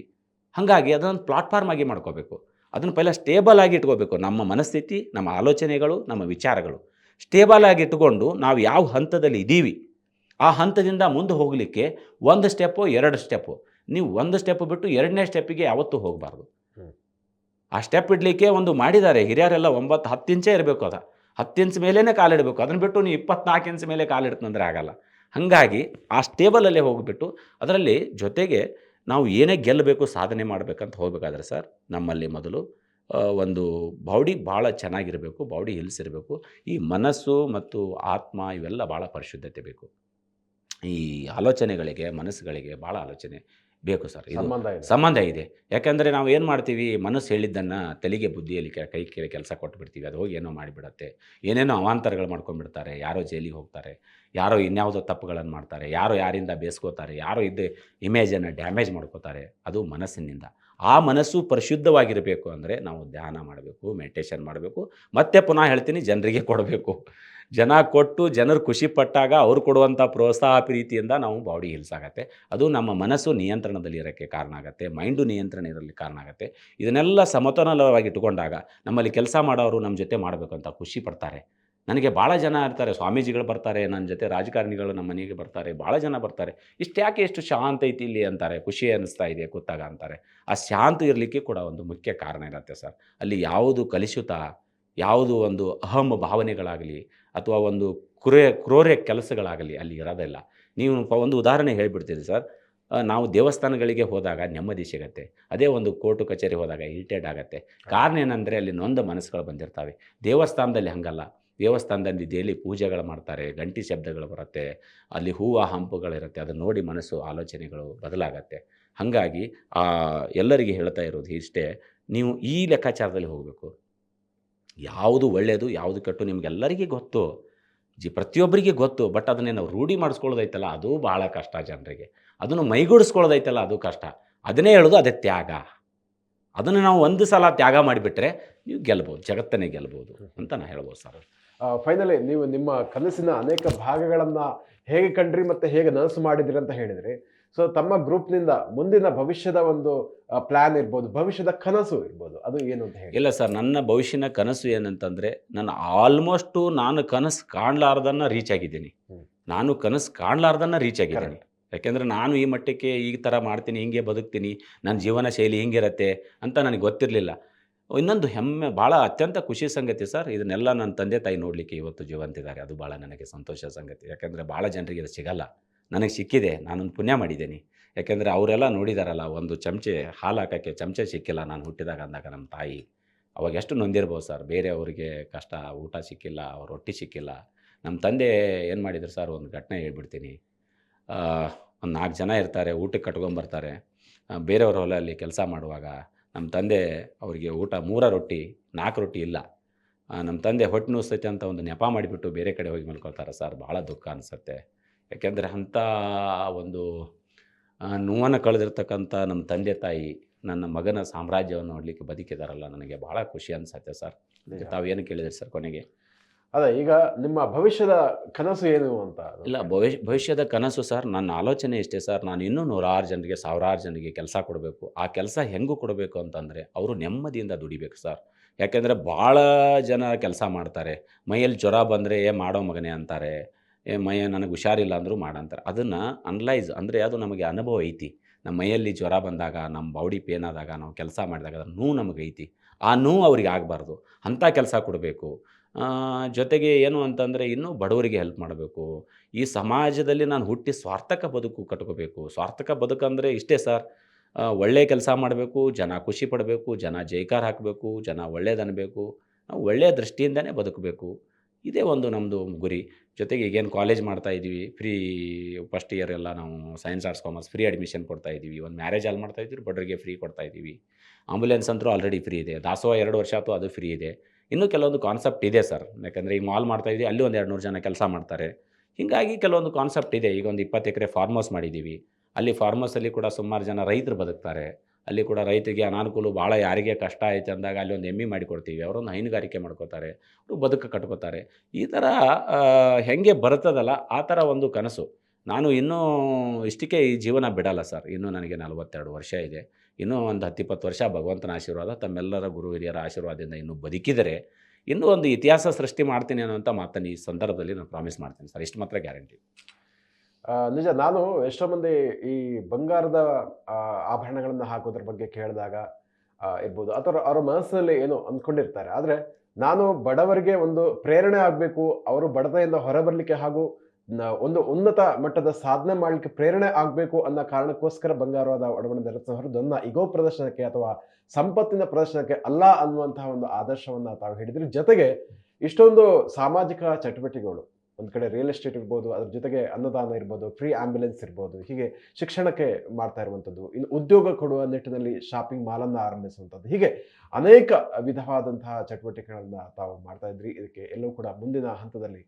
ಹಾಗಾಗಿ ಅದೊಂದು ಪ್ಲಾಟ್ಫಾರ್ಮ್ ಆಗಿ ಮಾಡ್ಕೋಬೇಕು. ಅದನ್ನು ಪೈಲ ಸ್ಟೇಬಲ್ ಆಗಿ ಇಟ್ಕೋಬೇಕು. ನಮ್ಮ ಮನಸ್ಥಿತಿ, ನಮ್ಮ ಆಲೋಚನೆಗಳು, ನಮ್ಮ ವಿಚಾರಗಳು ಸ್ಟೇಬಲ್ ಆಗಿ ಇಟ್ಕೊಂಡು ನಾವು ಯಾವ ಹಂತದಲ್ಲಿ ಇದ್ದೀವಿ ಆ ಹಂತದಿಂದ ಮುಂದೆ ಹೋಗಲಿಕ್ಕೆ 1 ಸ್ಟೆಪ್ಪು 2 ಸ್ಟೆಪ್ಪು, ನೀವು 1 ಸ್ಟೆಪ್ ಬಿಟ್ಟು 2ನೇ ಸ್ಟೆಪ್ಪಿಗೆ ಯಾವತ್ತೂ ಹೋಗಬಾರ್ದು. ಆ ಸ್ಟೆಪ್ ಇಡಲಿಕ್ಕೆ ಒಂದು ಮಾಡಿದ್ದಾರೆ ಹಿರಿಯರೆಲ್ಲ, 9-10 ಇಂಚೇ ಇರಬೇಕು. 10 ಇಂಚ್ ಮೇಲೇ ಕಾಲಿಡಬೇಕು. ಅದನ್ನು ಬಿಟ್ಟು ನೀವು 24 ಇಂಚ್ ಮೇಲೆ ಕಾಲಿಡ್ತಂದ್ರೆ ಆಗಲ್ಲ. ಹಾಗಾಗಿ ಆ ಸ್ಟೇಬಲಲ್ಲೇ ಹೋಗಿಬಿಟ್ಟು ಅದರಲ್ಲಿ ಜೊತೆಗೆ ನಾವು ಏನೇ ಗೆಲ್ಲಬೇಕು, ಸಾಧನೆ ಮಾಡಬೇಕಂತ ಹೋಗಬೇಕಾದ್ರೆ ಸರ್, ನಮ್ಮಲ್ಲಿ ಮೊದಲು ಒಂದು ಬಾಡಿ ಭಾಳ ಚೆನ್ನಾಗಿರಬೇಕು, ಬಾಡಿ ಹಿಲ್ಸ್ ಇರಬೇಕು. ಈ ಮನಸ್ಸು ಮತ್ತು ಆತ್ಮ ಇವೆಲ್ಲ ಭಾಳ ಪರಿಶುದ್ಧತೆ ಬೇಕು. ಈ ಆಲೋಚನೆಗಳಿಗೆ, ಮನಸ್ಸುಗಳಿಗೆ ಭಾಳ ಆಲೋಚನೆ ಬೇಕು ಸರ್. ಇದು ಸಂಬಂಧ ಇದೆ. ಸಂಬಂಧ ಇದೆ. ಯಾಕಂದರೆ ನಾವು ಏನು ಮಾಡ್ತೀವಿ, ಮನಸ್ಸು ಹೇಳಿದ್ದನ್ನು ತಲೆಗೆ ಬುದ್ಧಿಯಲ್ಲಿ ಕೈ ಕೆಳಗೆ ಕೆಲಸ ಕೊಟ್ಬಿಡ್ತೀವಿ. ಅದು ಹೋಗಿ ಏನೋ ಮಾಡಿಬಿಡತ್ತೆ. ಏನೇನೋ ಅವಾಂತರಗಳು ಮಾಡ್ಕೊಂಡ್ಬಿಡ್ತಾರೆ. ಯಾರೋ ಜೈಲಿಗೆ ಹೋಗ್ತಾರೆ, ಯಾರೋ ಇನ್ಯಾವುದೋ ತಪ್ಪುಗಳನ್ನು ಮಾಡ್ತಾರೆ, ಯಾರೋ ಯಾರಿಂದ ಬೇಸ್ಕೋತಾರೆ, ಯಾರೋ ಇದ್ದ ಇಮೇಜನ್ನು ಡ್ಯಾಮೇಜ್ ಮಾಡ್ಕೋತಾರೆ. ಅದು ಮನಸ್ಸಿನಿಂದ. ಆ ಮನಸ್ಸು ಪರಿಶುದ್ಧವಾಗಿರಬೇಕು ಅಂದರೆ ನಾವು ಧ್ಯಾನ ಮಾಡಬೇಕು, ಮೆಡಿಟೇಷನ್ ಮಾಡಬೇಕು. ಮತ್ತೆ ಪುನಃ ಹೇಳ್ತೀನಿ, ಜನರಿಗೆ ಕೊಡಬೇಕು. ಜನ ಕೊಟ್ಟು ಜನರು ಖುಷಿ ಪಟ್ಟಾಗ ಅವ್ರು ಕೊಡುವಂಥ ಪ್ರೋತ್ಸಾಹ ಪ್ರೀತಿಯಿಂದ ನಾವು ಬಾಡಿ ಹಿಲ್ಸ್ ಆಗತ್ತೆ. ಅದು ನಮ್ಮ ಮನಸ್ಸು ನಿಯಂತ್ರಣದಲ್ಲಿ ಇರೋಕ್ಕೆ ಕಾರಣ ಆಗುತ್ತೆ, ಮೈಂಡು ನಿಯಂತ್ರಣ ಇರಲಿಕ್ಕೆ ಕಾರಣ ಆಗುತ್ತೆ. ಇದನ್ನೆಲ್ಲ ಸಮತೋಲನವಾಗಿ ಇಟ್ಟುಕೊಂಡಾಗ ನಮ್ಮಲ್ಲಿ ಕೆಲಸ ಮಾಡೋರು ನಮ್ಮ ಜೊತೆ ಮಾಡಬೇಕು ಅಂತ ಖುಷಿ ಪಡ್ತಾರೆ. ನನಗೆ ಭಾಳ ಜನ ಇರ್ತಾರೆ, ಸ್ವಾಮೀಜಿಗಳು ಬರ್ತಾರೆ, ನನ್ನ ಜೊತೆ ರಾಜಕಾರಣಿಗಳು ನಮ್ಮ ಮನೆಗೆ ಬರ್ತಾರೆ, ಭಾಳ ಜನ ಬರ್ತಾರೆ. ಇಷ್ಟ್ಯಾಕೆ ಎಷ್ಟು ಶಾಂತ ಐತಿ ಇಲ್ಲಿ ಅಂತಾರೆ, ಖುಷಿ ಅನ್ನಿಸ್ತಾ ಇದೆ ಕೂತಾಗ ಅಂತಾರೆ. ಆ ಶಾಂತ ಇರಲಿಕ್ಕೆ ಕೂಡ ಒಂದು ಮುಖ್ಯ ಕಾರಣ ಇರುತ್ತೆ ಸರ್. ಅಲ್ಲಿ ಯಾವುದು ಕಲುಷಿತ, ಯಾವುದು ಒಂದು ಅಹಂ ಭಾವನೆಗಳಾಗಲಿ ಅಥವಾ ಒಂದು ಕ್ರೂರ ಕೆಲಸಗಳಾಗಲಿ ಅಲ್ಲಿ ಇರೋದಿಲ್ಲ. ನೀವು ಒಂದು ಉದಾಹರಣೆ ಹೇಳಿಬಿಡ್ತೀರಿ ಸರ್. ನಾವು ದೇವಸ್ಥಾನಗಳಿಗೆ ಹೋದಾಗ ನೆಮ್ಮದಿ ಸಿಗತ್ತೆ. ಅದೇ ಒಂದು ಕೋರ್ಟು ಕಚೇರಿ ಹೋದಾಗ ಇರಿಟೇಟ್ ಆಗುತ್ತೆ. ಕಾರಣ ಏನಂದರೆ ಅಲ್ಲಿ ನೊಂದ ಮನಸ್ಸುಗಳು ಬಂದಿರ್ತವೆ. ದೇವಸ್ಥಾನದಲ್ಲಿ ಹಾಗಲ್ಲ. ದೇವಸ್ಥಾನದಲ್ಲಿ ಡೈಲಿ ಪೂಜೆಗಳು ಮಾಡ್ತಾರೆ, ಗಂಟಿ ಶಬ್ದಗಳು ಬರುತ್ತೆ, ಅಲ್ಲಿ ಹೂವು ಹಂಪುಗಳಿರುತ್ತೆ. ಅದನ್ನು ನೋಡಿ ಮನಸ್ಸು ಆಲೋಚನೆಗಳು ಬದಲಾಗತ್ತೆ. ಹಾಗಾಗಿ ಎಲ್ಲರಿಗೆ ಹೇಳ್ತಾ ಇರೋದು ಇಷ್ಟೇ, ನೀವು ಈ ಲೆಕ್ಕಾಚಾರದಲ್ಲಿ ಹೋಗಬೇಕು. ಯಾವುದು ಒಳ್ಳೆಯದು, ಯಾವುದು ಕೆಟ್ಟು ನಿಮಗೆಲ್ಲರಿಗೂ ಗೊತ್ತು. ಪ್ರತಿಯೊಬ್ಬರಿಗೆ ಗೊತ್ತು. ಬಟ್ ಅದನ್ನೇ ನಾವು ರೂಢಿ ಮಾಡಿಸ್ಕೊಳ್ಳೋದೈತಲ್ಲ, ಅದು ಭಾಳ ಕಷ್ಟ ಜನರಿಗೆ. ಅದನ್ನು ಮೈಗೂಡಿಸ್ಕೊಳ್ಳೋದೈತಲ್ಲ, ಅದು ಕಷ್ಟ. ಅದನ್ನೇ ಹೇಳೋದು, ಅದೇ ತ್ಯಾಗ. ಅದನ್ನು ನಾವು ಒಂದು ಸಲ ತ್ಯಾಗ ಮಾಡಿಬಿಟ್ರೆ ನೀವು ಗೆಲ್ಬೋದು, ಜಗತ್ತನ್ನೇ ಗೆಲ್ಬೋದು ಅಂತ ನಾನು ಹೇಳ್ಬೋದು ಸರ್. ಫೈನಲಿ ನೀವು ನಿಮ್ಮ ಕನಸಿನ ಅನೇಕ ಭಾಗಗಳನ್ನು ಹೇಗೆ ಕಂಡ್ರಿ ಮತ್ತು ಹೇಗೆ ನನಸು ಮಾಡಿದ್ರಿ ಅಂತ ಹೇಳಿದ್ರಿ. ಸೊ ತಮ್ಮ ಗ್ರೂಪ್ನಿಂದ ಮುಂದಿನ ಭವಿಷ್ಯದ ಒಂದು ಪ್ಲ್ಯಾನ್ ಇರ್ಬೋದು, ಭವಿಷ್ಯದ ಕನಸು ಇರ್ಬೋದು, ಅದು ಏನು ಅಂತ ಹೇಳಿ? ಇಲ್ಲ ಸರ್, ನನ್ನ ಭವಿಷ್ಯನ ಕನಸು ಏನಂತಂದರೆ, ನಾನು ಕನಸು ಕಾಣಲಾರ್ದನ್ನು ರೀಚ್ ಆಗಿದ್ದೀನಿ. ನಾನು ಕನಸು ಕಾಣಲಾರ್ದನ್ನು ರೀಚ್ ಆಗಿದ್ದೀನಿ. ಯಾಕೆಂದರೆ ನಾನು ಈ ಮಟ್ಟಕ್ಕೆ ಈ ಥರ ಮಾಡ್ತೀನಿ, ಹಿಂಗೆ ಬದುಕ್ತೀನಿ, ನನ್ನ ಜೀವನ ಶೈಲಿ ಹಿಂಗಿರತ್ತೆ ಅಂತ ನನಗೆ ಗೊತ್ತಿರಲಿಲ್ಲ. ಇನ್ನೊಂದು ಹೆಮ್ಮೆ, ಭಾಳ ಅತ್ಯಂತ ಖುಷಿ ಸಂಗತಿ ಸರ್, ಇದನ್ನೆಲ್ಲ ನನ್ನ ತಂದೆ ತಾಯಿ ನೋಡಲಿಕ್ಕೆ ಇವತ್ತು ಜೀವಂತಿದ್ದಾರೆ. ಅದು ಭಾಳ ನನಗೆ ಸಂತೋಷ ಸಂಗತಿ. ಯಾಕೆಂದರೆ ಭಾಳ ಜನರಿಗೆ ಅದು ಸಿಗಲ್ಲ. ನನಗೆ ಸಿಕ್ಕಿದೆ, ನಾನೊಂದು ಪುಣ್ಯ ಮಾಡಿದ್ದೀನಿ. ಯಾಕೆಂದರೆ ಅವರೆಲ್ಲ ನೋಡಿದಾರಲ್ಲ, ಒಂದು ಚಮಚೆ ಹಾಲು ಹಾಕೋಕ್ಕೆ ಚಮಚೆ ಸಿಕ್ಕಿಲ್ಲ ನಾನು ಹುಟ್ಟಿದಾಗ ಅಂದಾಗ ನಮ್ಮ ತಾಯಿ. ಅವಾಗ ಎಷ್ಟು ನೊಂದಿರ್ಬೋದು ಸರ್. ಬೇರೆಯವರಿಗೆ ಕಷ್ಟ, ಊಟ ಸಿಕ್ಕಿಲ್ಲ, ಅವ್ರ ರೊಟ್ಟಿ ಸಿಕ್ಕಿಲ್ಲ. ನಮ್ಮ ತಂದೆ ಏನು ಮಾಡಿದ್ರು ಸರ್, ಒಂದು ಘಟನೆ ಹೇಳ್ಬಿಡ್ತೀನಿ. ಒಂದು 4 ಜನ ಇರ್ತಾರೆ, ಊಟಕ್ಕೆ ಕಟ್ಕೊಂಬರ್ತಾರೆ. ಬೇರೆಯವ್ರ ಹೊಲದಲ್ಲಿ ಕೆಲಸ ಮಾಡುವಾಗ ನಮ್ಮ ತಂದೆ ಅವರಿಗೆ ಊಟ 3 ರೊಟ್ಟಿ 4 ರೊಟ್ಟಿ ಇಲ್ಲ. ನಮ್ಮ ತಂದೆ ಹೊಟ್ಟೆ ನುಸ್ತೈತೆ ಅಂತ ಒಂದು ನೆಪ ಮಾಡಿಬಿಟ್ಟು ಬೇರೆ ಕಡೆ ಹೋಗಿ ಮಲ್ಕೊಳ್ತಾರೆ ಸರ್. ಭಾಳ ದುಃಖ ಅನಿಸುತ್ತೆ. ಯಾಕೆಂದರೆ ಅಂಥ ಒಂದು ನೋವನ್ನು ಕಳೆದಿರ್ತಕ್ಕಂಥ ನಮ್ಮ ತಂದೆ ತಾಯಿ ನನ್ನ ಮಗನ ಸಾಮ್ರಾಜ್ಯವನ್ನು ನೋಡಲಿಕ್ಕೆ ಬದುಕಿದಾರಲ್ಲ, ನನಗೆ ಭಾಳ ಖುಷಿ ಅನಿಸುತ್ತೆ ಸರ್. ತಾವೇನು ಕೇಳಿದ್ರಿ ಸರ್ ಕೊನೆಗೆ? ಅದೇ, ಈಗ ನಿಮ್ಮ ಭವಿಷ್ಯದ ಕನಸು ಏನು ಅಂತ? ಇಲ್ಲ, ಭವಿಷ್ಯದ ಕನಸು ಸರ್, ನನ್ನ ಆಲೋಚನೆ ಇಷ್ಟೇ ಸರ್. ನಾನು ಇನ್ನೂ 100 ಜನರಿಗೆ, 1000 ಜನರಿಗೆ ಕೆಲಸ ಕೊಡಬೇಕು. ಆ ಕೆಲಸ ಹೆಂಗೂ ಕೊಡಬೇಕು ಅಂತಂದರೆ, ಅವರು ನೆಮ್ಮದಿಯಿಂದ ದುಡಿಬೇಕು ಸರ್. ಯಾಕೆಂದರೆ ಭಾಳ ಜನ ಕೆಲಸ ಮಾಡ್ತಾರೆ, ಮೈಯಲ್ಲಿ ಜ್ವರ ಬಂದರೆ ಮಾಡೋ ಮಗನೇ ಅಂತಾರೆ, ನನಗೆ ಹುಷಾರಿಲ್ಲ ಅಂದರೂ ಮಾಡಂತಾರೆ. ಅದನ್ನು ಅನಲೈಸ್ ಅಂದರೆ ಅದು ನಮಗೆ ಅನುಭವ ಐತಿ. ನಮ್ಮ ಮೈಯಲ್ಲಿ ಜ್ವರ ಬಂದಾಗ, ನಮ್ಮ ಬಾಡಿ ಪೇನ್ ಆದಾಗ, ನಾವು ಕೆಲಸ ಮಾಡಿದಾಗ ಅದ್ರ ನೋವು ನಮಗೆ ಐತಿ. ಆ ನೋವು ಅವ್ರಿಗೆ ಆಗಬಾರ್ದು, ಅಂಥ ಕೆಲಸ ಕೊಡಬೇಕು. ಜೊತೆಗೆ ಏನು ಅಂತಂದರೆ, ಇನ್ನೂ ಬಡವರಿಗೆ ಹೆಲ್ಪ್ ಮಾಡಬೇಕು. ಈ ಸಮಾಜದಲ್ಲಿ ನಾನು ಹುಟ್ಟಿ ಸ್ವಾರ್ಥಕ ಬದುಕು ಕಟ್ಕೋಬೇಕು. ಸ್ವಾರ್ಥಕ ಬದುಕಂದರೆ ಇಷ್ಟೇ ಸರ್, ಒಳ್ಳೆಯ ಕೆಲಸ ಮಾಡಬೇಕು, ಜನ ಖುಷಿ ಪಡಬೇಕು, ಜನ ಜೈಕಾರ ಹಾಕಬೇಕು, ಜನ ಒಳ್ಳೇದನ್ನಬೇಕು, ನಾವು ಒಳ್ಳೆಯ ದೃಷ್ಟಿಯಿಂದನೇ ಬದುಕಬೇಕು. ಇದೇ ಒಂದು ನಮ್ಮದು ಗುರಿ. ಜೊತೆಗೆ ಈಗೇನು ಕಾಲೇಜ್ ಮಾಡ್ತಾಯಿದ್ದೀವಿ, ಫ್ರೀ ಫಸ್ಟ್ ಇಯರ್ ಎಲ್ಲ ನಾವು science arts commerce free admission ಕೊಡ್ತಾಯಿದ್ದೀವಿ. ಒಂದು ಮ್ಯಾರೇಜ್ ಅಲ್ಲಿ ಮಾಡ್ತಾಯಿದ್ದೀವಿ, ಬಡವರಿಗೆ ಫ್ರೀ ಕೊಡ್ತಾಯಿದ್ದೀವಿ. ಆಂಬುಲೆನ್ಸ್ ಅಂತೂ ಆಲ್ರೆಡಿ ಫ್ರೀ ಇದೆ. ದಾಸೋಹ 2 ವರ್ಷ ಆಯ್ತು, ಅದು ಫ್ರೀ ಇದೆ. ಇನ್ನೂ ಕೆಲವೊಂದು ಕಾನ್ಸೆಪ್ಟ್ ಇದೆ ಸರ್. ಯಾಕಂದರೆ ಈಗ ಮಾಲ್ ಮಾಡ್ತಾಯಿದ್ದೀವಿ, ಅಲ್ಲಿ ಒಂದು 200 ಜನ ಕೆಲಸ ಮಾಡ್ತಾರೆ. ಹೀಗಾಗಿ ಕೆಲವೊಂದು ಕಾನ್ಸೆಪ್ಟ್ ಇದೆ. ಈಗ ಒಂದು 20 ಎಕರೆ ಫಾರ್ಮ್ ಹೌಸ್ ಮಾಡಿದ್ದೀವಿ. ಅಲ್ಲಿ ಫಾರ್ಮ್ ಹೌಸಲ್ಲಿ ಕೂಡ ಸುಮಾರು ಜನ ರೈತರು ಬದುಕ್ತಾರೆ. ಅಲ್ಲಿ ಕೂಡ ರೈತರಿಗೆ ಅನಾನುಕೂಲ ಭಾಳ, ಯಾರಿಗೆ ಕಷ್ಟ ಆಯ್ತು ಅಂದಾಗ ಅಲ್ಲಿ ಒಂದು ಎಮ್ಮೆ ಮಾಡಿಕೊಡ್ತೀವಿ. ಅವರೊಂದು ಹೈನುಗಾರಿಕೆ ಮಾಡ್ಕೋತಾರೆ, ಅವರು ಬದುಕು ಕಟ್ಕೋತಾರೆ. ಈ ಥರ ಹೆಂಗೆ ಬರ್ತದಲ್ಲ, ಆ ಥರ ಒಂದು ಕನಸು. ನಾನು ಇನ್ನೂ ಇಷ್ಟಕ್ಕೆ ಈ ಜೀವನ ಬಿಡಲ್ಲ ಸರ್. ಇನ್ನೂ ನನಗೆ 42 ವರ್ಷ ಇದೆ. ಇನ್ನೂ ಒಂದು 10-20 ವರ್ಷ ಭಗವಂತನ ಆಶೀರ್ವಾದ, ತಮ್ಮೆಲ್ಲರ ಗುರು ಹಿರಿಯರ ಆಶೀರ್ವಾದದಿಂದ ಇನ್ನೂ ಬದುಕಿದರೆ ಇನ್ನೂ ಒಂದು ಇತಿಹಾಸ ಸೃಷ್ಟಿ ಮಾಡ್ತೀನಿ ಅನ್ನೋಂಥ ಮಾತನ್ನು ಈ ಸಂದರ್ಭದಲ್ಲಿ ನಾನು ಪ್ರಾಮಿಸ್ ಮಾಡ್ತೀನಿ ಸರ್. ಇಷ್ಟು ಮಾತ್ರ ಗ್ಯಾರಂಟಿ. ನಿಜ. ನಾನು ಎಷ್ಟೋ ಮಂದಿ ಈ ಬಂಗಾರದ ಆಭರಣಗಳನ್ನು ಹಾಕೋದ್ರ ಬಗ್ಗೆ ಕೇಳಿದಾಗ ಇರ್ಬೋದು, ಅಥವಾ ಅವರ ಮನಸ್ಸಿನಲ್ಲಿ ಏನೋ ಅಂದ್ಕೊಂಡಿರ್ತಾರೆ. ಆದರೆ ನಾನು ಬಡವರಿಗೆ ಒಂದು ಪ್ರೇರಣೆ ಆಗಬೇಕು, ಅವರು ಬಡತನದಿಂದ ಹೊರಬರಲಿಕ್ಕೆ ಹಾಗೂ ಒಂದು ಉನ್ನತ ಮಟ್ಟದ ಸಾಧನೆ ಮಾಡಲಿಕ್ಕೆ ಪ್ರೇರಣೆ ಆಗಬೇಕು ಅನ್ನೋ ಕಾರಣಕ್ಕೋಸ್ಕರ ಬಂಗಾರವಾದ ಒಡವೆಗಳನ್ನು ಧರಿಸೋ ಹೊರತು ನನ್ನ ಇಗೋ ಪ್ರದರ್ಶನಕ್ಕೆ ಅಥವಾ ಸಂಪತ್ತಿನ ಪ್ರದರ್ಶನಕ್ಕೆ ಅಲ್ಲ ಅನ್ನುವಂತಹ ಒಂದು ಆದರ್ಶವನ್ನ ತಾವು ಹಿಡಿದ್ರಿ. ಜೊತೆಗೆ ಇಷ್ಟೊಂದು ಸಾಮಾಜಿಕ ಚಟುವಟಿಕೆಗಳು, ಒಂದು ಕಡೆ ರಿಯಲ್ ಎಸ್ಟೇಟ್ ಇರ್ಬೋದು, ಅದ್ರ ಜೊತೆಗೆ ಅನ್ನದಾನ ಇರ್ಬೋದು, ಫ್ರೀ ಆಂಬ್ಯುಲೆನ್ಸ್ ಇರ್ಬೋದು, ಹೀಗೆ ಶಿಕ್ಷಣಕ್ಕೆ ಮಾಡ್ತಾ ಇರುವಂಥದ್ದು, ಇನ್ನು ಉದ್ಯೋಗ ಕೊಡುವ ನಿಟ್ಟಿನಲ್ಲಿ ಶಾಪಿಂಗ್ ಮಾಲನ್ನು ಆರಂಭಿಸುವಂಥದ್ದು, ಹೀಗೆ ಅನೇಕ ವಿಧವಾದಂತಹ ಚಟುವಟಿಕೆಗಳನ್ನ ತಾವು ಮಾಡ್ತಾ ಇದ್ರಿ. ಇದಕ್ಕೆ ಎಲ್ಲವೂ ಕೂಡ ಮುಂದಿನ ಹಂತದಲ್ಲಿ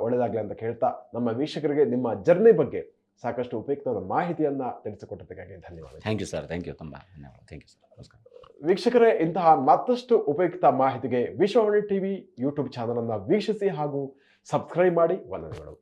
ಒಳ್ಳೆಯದಾಗಲಿ ಅಂತ ಕೇಳ್ತಾ, ನಮ್ಮ ವೀಕ್ಷಕರಿಗೆ ನಿಮ್ಮ ಜರ್ನಿ ಬಗ್ಗೆ ಸಾಕಷ್ಟು ಉಪಯುಕ್ತವಾದ ಮಾಹಿತಿಯನ್ನ ತಿಳಿಸಿಕೊಟ್ಟದಕ್ಕಾಗಿ ಧನ್ಯವಾದ. Thank you sir, thank you, ತುಂಬ ಧನ್ಯವಾದ. ಥ್ಯಾಂಕ್ ಯು ಸರ್, ನಮಸ್ಕಾರ. ವೀಕ್ಷಕರೇ, ಇಂತಹ ಮತ್ತಷ್ಟು ಉಪಯುಕ್ತ ಮಾಹಿತಿಗೆ ವಿಶ್ವವಾಣಿ ಟಿವಿ ಯೂಟ್ಯೂಬ್ ಚಾನಲ್ ಅನ್ನು ವೀಕ್ಷಿಸಿ ಹಾಗೂ ಸಬ್ಸ್ಕ್ರೈಬ್ ಮಾಡಿ. ವಂದನೆಗಳು.